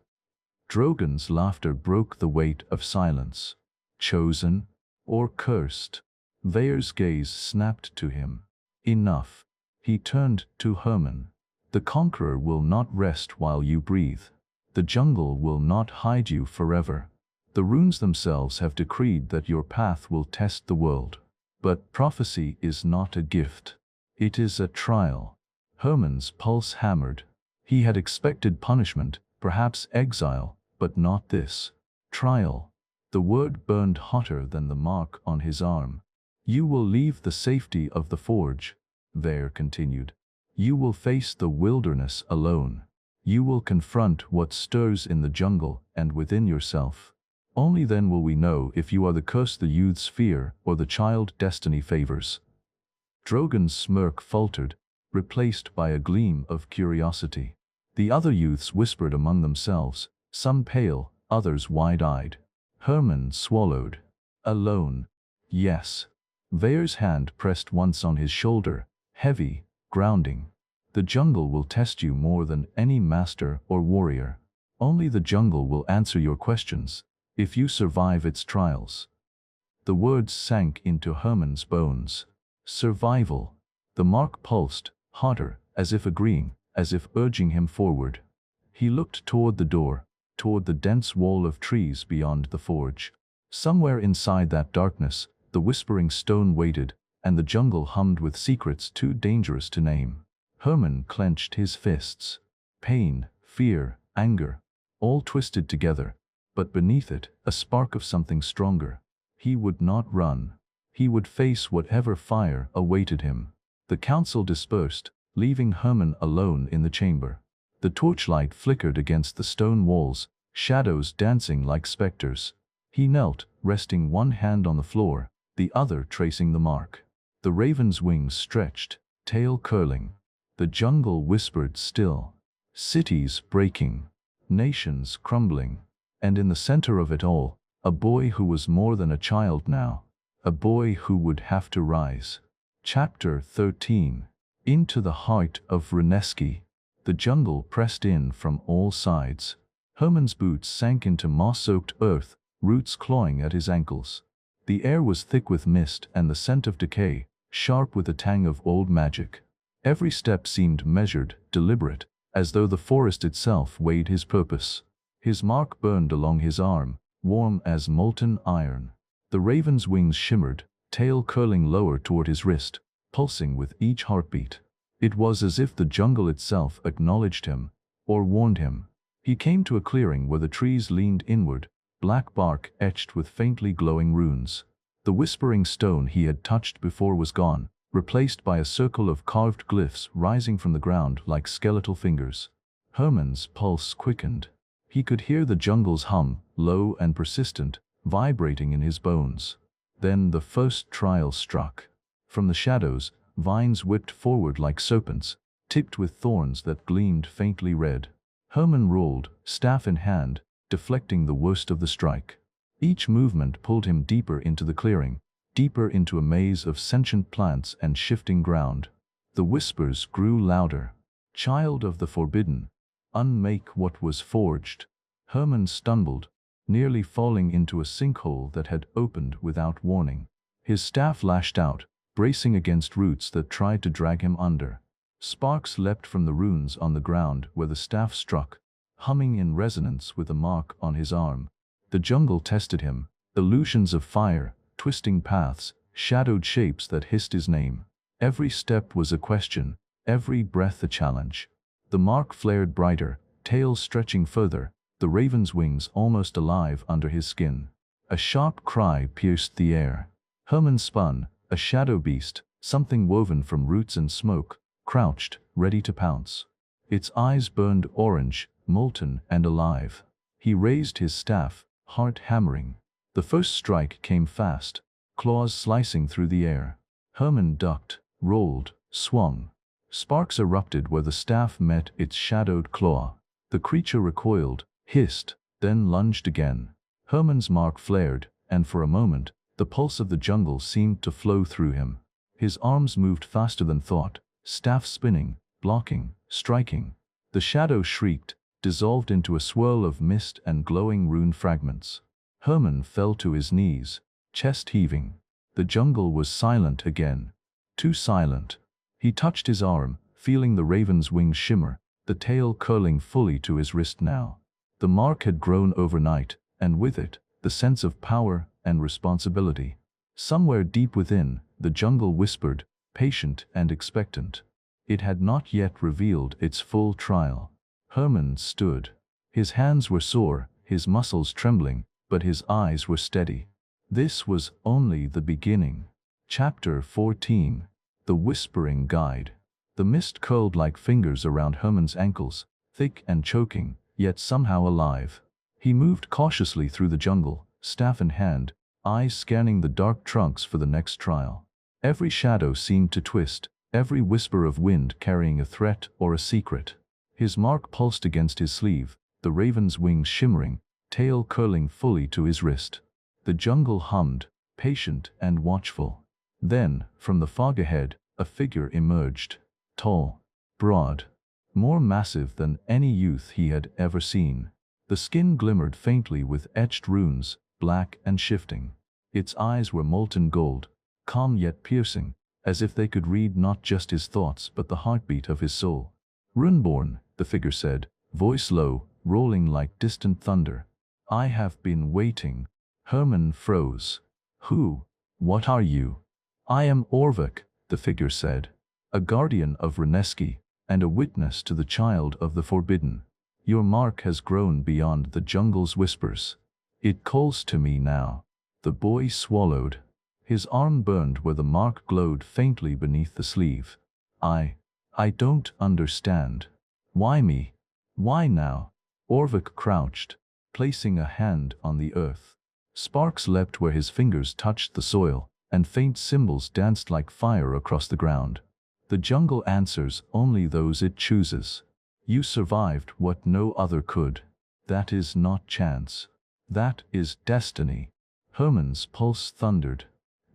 Drogon's laughter broke the weight of silence. Chosen or cursed? Veyr's gaze snapped to him. Enough. He turned to Herman. "The conqueror will not rest while you breathe. The jungle will not hide you forever. The runes themselves have decreed that your path will test the world. But prophecy is not a gift. It is a trial." Herman's pulse hammered. He had expected punishment, perhaps exile, but not this. Trial. The word burned hotter than the mark on his arm. "You will leave the safety of the forge," Veyr continued. "You will face the wilderness alone. You will confront what stirs in the jungle and within yourself. Only then will we know if you are the curse the youths fear or the child destiny favors." Drogon's smirk faltered, replaced by a gleam of curiosity. The other youths whispered among themselves, some pale, others wide-eyed. Herman swallowed. "Alone." "Yes." Veyr's hand pressed once on his shoulder, heavy, grounding. "The jungle will test you more than any master or warrior. Only the jungle will answer your questions, if you survive its trials." The words sank into Herman's bones. Survival. The mark pulsed, hotter, as if agreeing, as if urging him forward. He looked toward the door, toward the dense wall of trees beyond the forge. Somewhere inside that darkness, the whispering stone waited, and the jungle hummed with secrets too dangerous to name. Herman clenched his fists. Pain, fear, anger, all twisted together, but beneath it, a spark of something stronger. He would not run. He would face whatever fire awaited him. The council dispersed, leaving Herman alone in the chamber. The torchlight flickered against the stone walls, shadows dancing like specters. He knelt, resting one hand on the floor, the other tracing the mark. The raven's wings stretched, tail curling. The jungle whispered still. Cities breaking, nations crumbling, and in the center of it all, a boy who was more than a child now, a boy who would have to rise. Chapter 13. Into the heart of Runeski. The jungle pressed in from all sides. Herman's boots sank into moss-soaked earth, roots clawing at his ankles. The air was thick with mist and the scent of decay, sharp with the tang of old magic. Every step seemed measured, deliberate, as though the forest itself weighed his purpose. His mark burned along his arm, warm as molten iron. The raven's wings shimmered, tail curling lower toward his wrist, pulsing with each heartbeat. It was as if the jungle itself acknowledged him, or warned him. He came to a clearing where the trees leaned inward, black bark etched with faintly glowing runes. The whispering stone he had touched before was gone, replaced by a circle of carved glyphs rising from the ground like skeletal fingers. Herman's pulse quickened. He could hear the jungle's hum, low and persistent, vibrating in his bones. Then the first trial struck. From the shadows, vines whipped forward like serpents, tipped with thorns that gleamed faintly red. Herman rolled, staff in hand, deflecting the worst of the strike. Each movement pulled him deeper into the clearing, deeper into a maze of sentient plants and shifting ground. The whispers grew louder. "Child of the forbidden, unmake what was forged." Herman stumbled, nearly falling into a sinkhole that had opened without warning. His staff lashed out, bracing against roots that tried to drag him under. Sparks leapt from the runes on the ground where the staff struck, humming in resonance with the mark on his arm. The jungle tested him, Illusions of fire, twisting paths, shadowed shapes that hissed his name. Every step was a question, every breath a challenge. The mark flared brighter, tail stretching further, the raven's wings almost alive under his skin. A sharp cry pierced the air. Herman spun, a shadow beast, something woven from roots and smoke, crouched, ready to pounce. Its eyes burned orange, molten and alive. He raised his staff, heart hammering. The first strike came fast, claws slicing through the air. Herman ducked, rolled, swung. Sparks erupted where the staff met its shadowed claw. The creature recoiled, hissed, then lunged again. Herman's mark flared, and for a moment, the pulse of the jungle seemed to flow through him. His arms moved faster than thought, staff spinning, blocking, striking. The shadow shrieked, dissolved into a swirl of mist and glowing rune fragments. Herman fell to his knees, chest heaving. The jungle was silent again. Too silent. He touched his arm, feeling the raven's wings shimmer, the tail curling fully to his wrist now. The mark had grown overnight, and with it, the sense of power and responsibility. Somewhere deep within, the jungle whispered, patient and expectant. It had not yet revealed its full trial. Herman stood. His hands were sore, his muscles trembling, but his eyes were steady. This was only the beginning. Chapter 14. The Whispering Guide. The mist curled like fingers around Herman's ankles, thick and choking, yet somehow alive. He moved cautiously through the jungle, staff in hand, eyes scanning the dark trunks for the next trial. Every shadow seemed to twist, every whisper of wind carrying a threat or a secret. His mark pulsed against his sleeve, the raven's wings shimmering, tail curling fully to his wrist. The jungle hummed, patient and watchful. Then, from the fog ahead, a figure emerged. Tall, broad, more massive than any youth he had ever seen. The skin glimmered faintly with etched runes, black and shifting. Its eyes were molten gold, calm yet piercing, as if they could read not just his thoughts but the heartbeat of his soul. Runeborn, the figure said, voice low, rolling like distant thunder. I have been waiting. Herman froze. Who? What are you? I am Orvik, the figure said, a guardian of Runeski, and a witness to the child of the forbidden. Your mark has grown beyond the jungle's whispers. It calls to me now. The boy swallowed. His arm burned where the mark glowed faintly beneath the sleeve. I don't understand. Why me? Why now? Orvik crouched, placing a hand on the earth. Sparks leapt where his fingers touched the soil, and faint symbols danced like fire across the ground. The jungle answers only those it chooses. You survived what no other could. That is not chance. That is destiny. Herman's pulse thundered.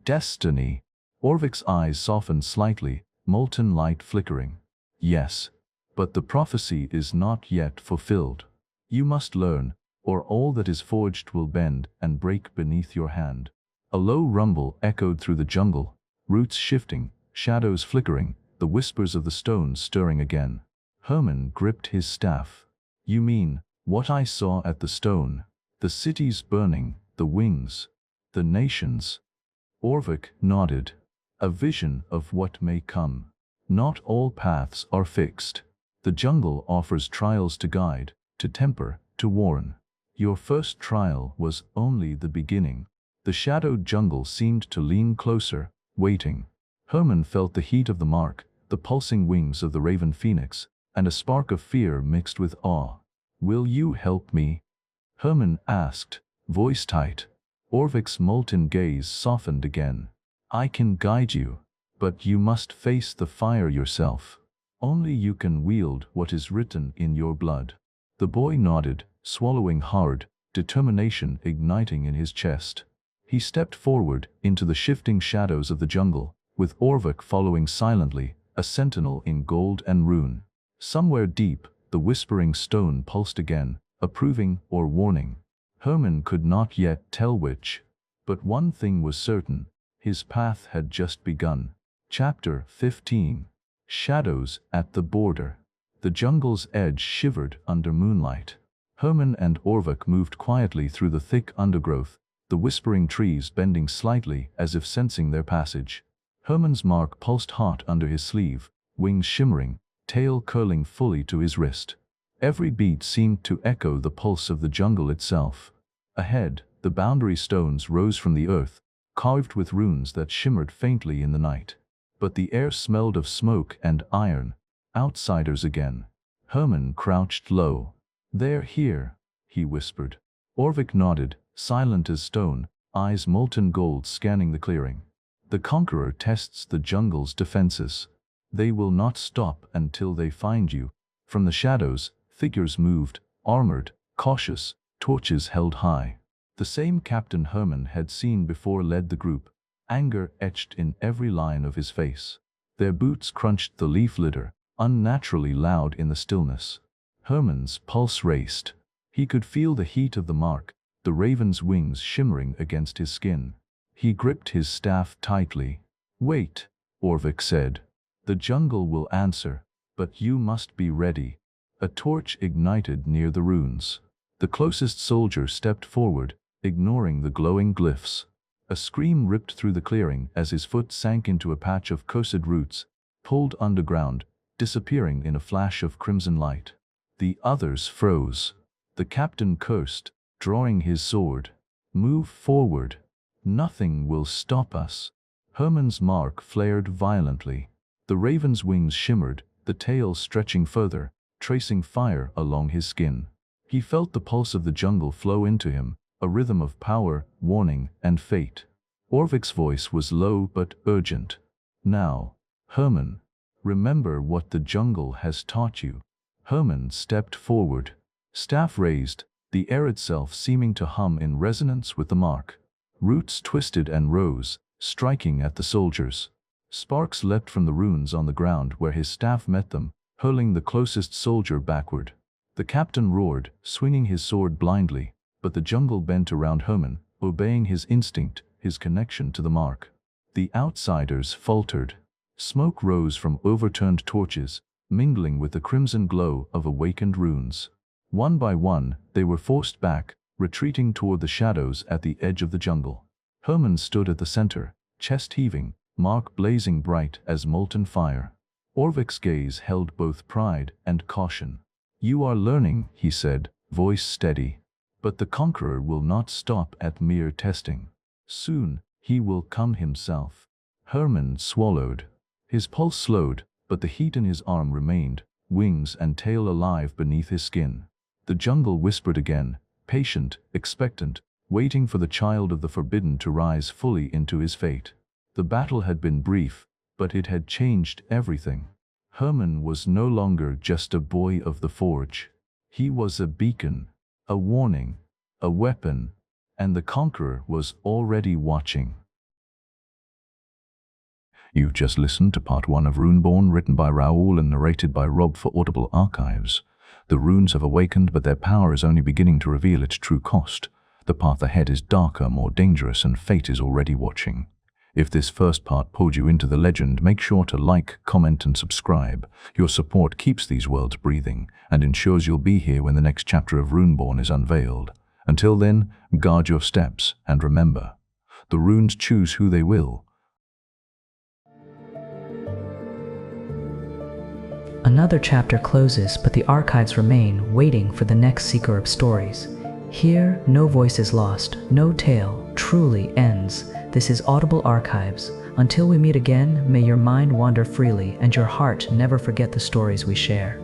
Destiny. Orvik's eyes softened slightly, molten light flickering. Yes, but the prophecy is not yet fulfilled. You must learn, or all that is forged will bend and break beneath your hand. A low rumble echoed through the jungle, roots shifting, shadows flickering, the whispers of the stones stirring again. Herman gripped his staff. You mean, what I saw at the stone? The cities burning, the wings, the nations. Orvik nodded. A vision of what may come. Not all paths are fixed. The jungle offers trials to guide, to temper, to warn. Your first trial was only the beginning. The shadowed jungle seemed to lean closer, waiting. Herman felt the heat of the mark, the pulsing wings of the raven phoenix, and a spark of fear mixed with awe. Will you help me? Herman asked, voice tight. Orvik's molten gaze softened again. I can guide you, but you must face the fire yourself. Only you can wield what is written in your blood. The boy nodded, swallowing hard, determination igniting in his chest. He stepped forward into the shifting shadows of the jungle, with Orvik following silently, a sentinel in gold and rune. Somewhere deep, the whispering stone pulsed again, approving or warning. Herman could not yet tell which. But one thing was certain, his path had just begun. Chapter 15. Shadows at the Border. The jungle's edge shivered under moonlight. Herman and Orvik moved quietly through the thick undergrowth, the whispering trees bending slightly as if sensing their passage. Herman's mark pulsed hot under his sleeve, wings shimmering, tail curling fully to his wrist. Every beat seemed to echo the pulse of the jungle itself. Ahead, the boundary stones rose from the earth, carved with runes that shimmered faintly in the night. But the air smelled of smoke and iron. Outsiders again. Herman crouched low. "They're here," he whispered. Orvik nodded, silent as stone, eyes molten gold scanning the clearing. "The conqueror tests the jungle's defenses. They will not stop until they find you." From the shadows, figures moved, armored, cautious, torches held high. The same Captain Herman had seen before led the group, anger etched in every line of his face. Their boots crunched the leaf litter, unnaturally loud in the stillness. Herman's pulse raced. He could feel the heat of the mark, the raven's wings shimmering against his skin. He gripped his staff tightly. "Wait," Orvik said. "The jungle will answer, but you must be ready." A torch ignited near the runes. The closest soldier stepped forward, ignoring the glowing glyphs. A scream ripped through the clearing as his foot sank into a patch of cursed roots, pulled underground, disappearing in a flash of crimson light. The others froze. The captain cursed, drawing his sword. "Move forward. Nothing will stop us." Herman's mark flared violently. The raven's wings shimmered, the tail stretching further, tracing fire along his skin. He felt the pulse of the jungle flow into him, a rhythm of power, warning, and fate. Orvik's voice was low but urgent. "Now, Herman, remember what the jungle has taught you." Herman stepped forward, staff raised, the air itself seeming to hum in resonance with the mark. Roots twisted and rose, striking at the soldiers. Sparks leapt from the runes on the ground where his staff met them, hurling the closest soldier backward. The captain roared, swinging his sword blindly, but the jungle bent around Herman, obeying his instinct, his connection to the mark. The outsiders faltered. Smoke rose from overturned torches, mingling with the crimson glow of awakened runes. One by one, they were forced back, retreating toward the shadows at the edge of the jungle. Herman stood at the center, chest heaving, mark blazing bright as molten fire. Orvik's gaze held both pride and caution. "You are learning," he said, voice steady. "But the conqueror will not stop at mere testing. Soon, he will come himself." Herman swallowed. His pulse slowed, but the heat in his arm remained, wings and tail alive beneath his skin. The jungle whispered again, patient, expectant, waiting for the child of the forbidden to rise fully into his fate. The battle had been brief, but it had changed everything. Herman was no longer just a boy of the forge. He was a beacon, a warning, a weapon, and the conqueror was already watching. You've just listened to part 1 of Runeborn, written by Raul and narrated by Rob for Audible Archives. The runes have awakened, but their power is only beginning to reveal its true cost. The path ahead is darker, more dangerous, and fate is already watching. If this first part pulled you into the legend, make sure to like, comment, and subscribe. Your support keeps these worlds breathing and ensures you'll be here when the next chapter of Runeborn is unveiled. Until then, guard your steps and remember, the runes choose who they will. Another chapter closes, but the archives remain, waiting for the next seeker of stories. Here, no voice is lost, no tale truly ends. This is Audible Archives. Until we meet again, may your mind wander freely and your heart never forget the stories we share.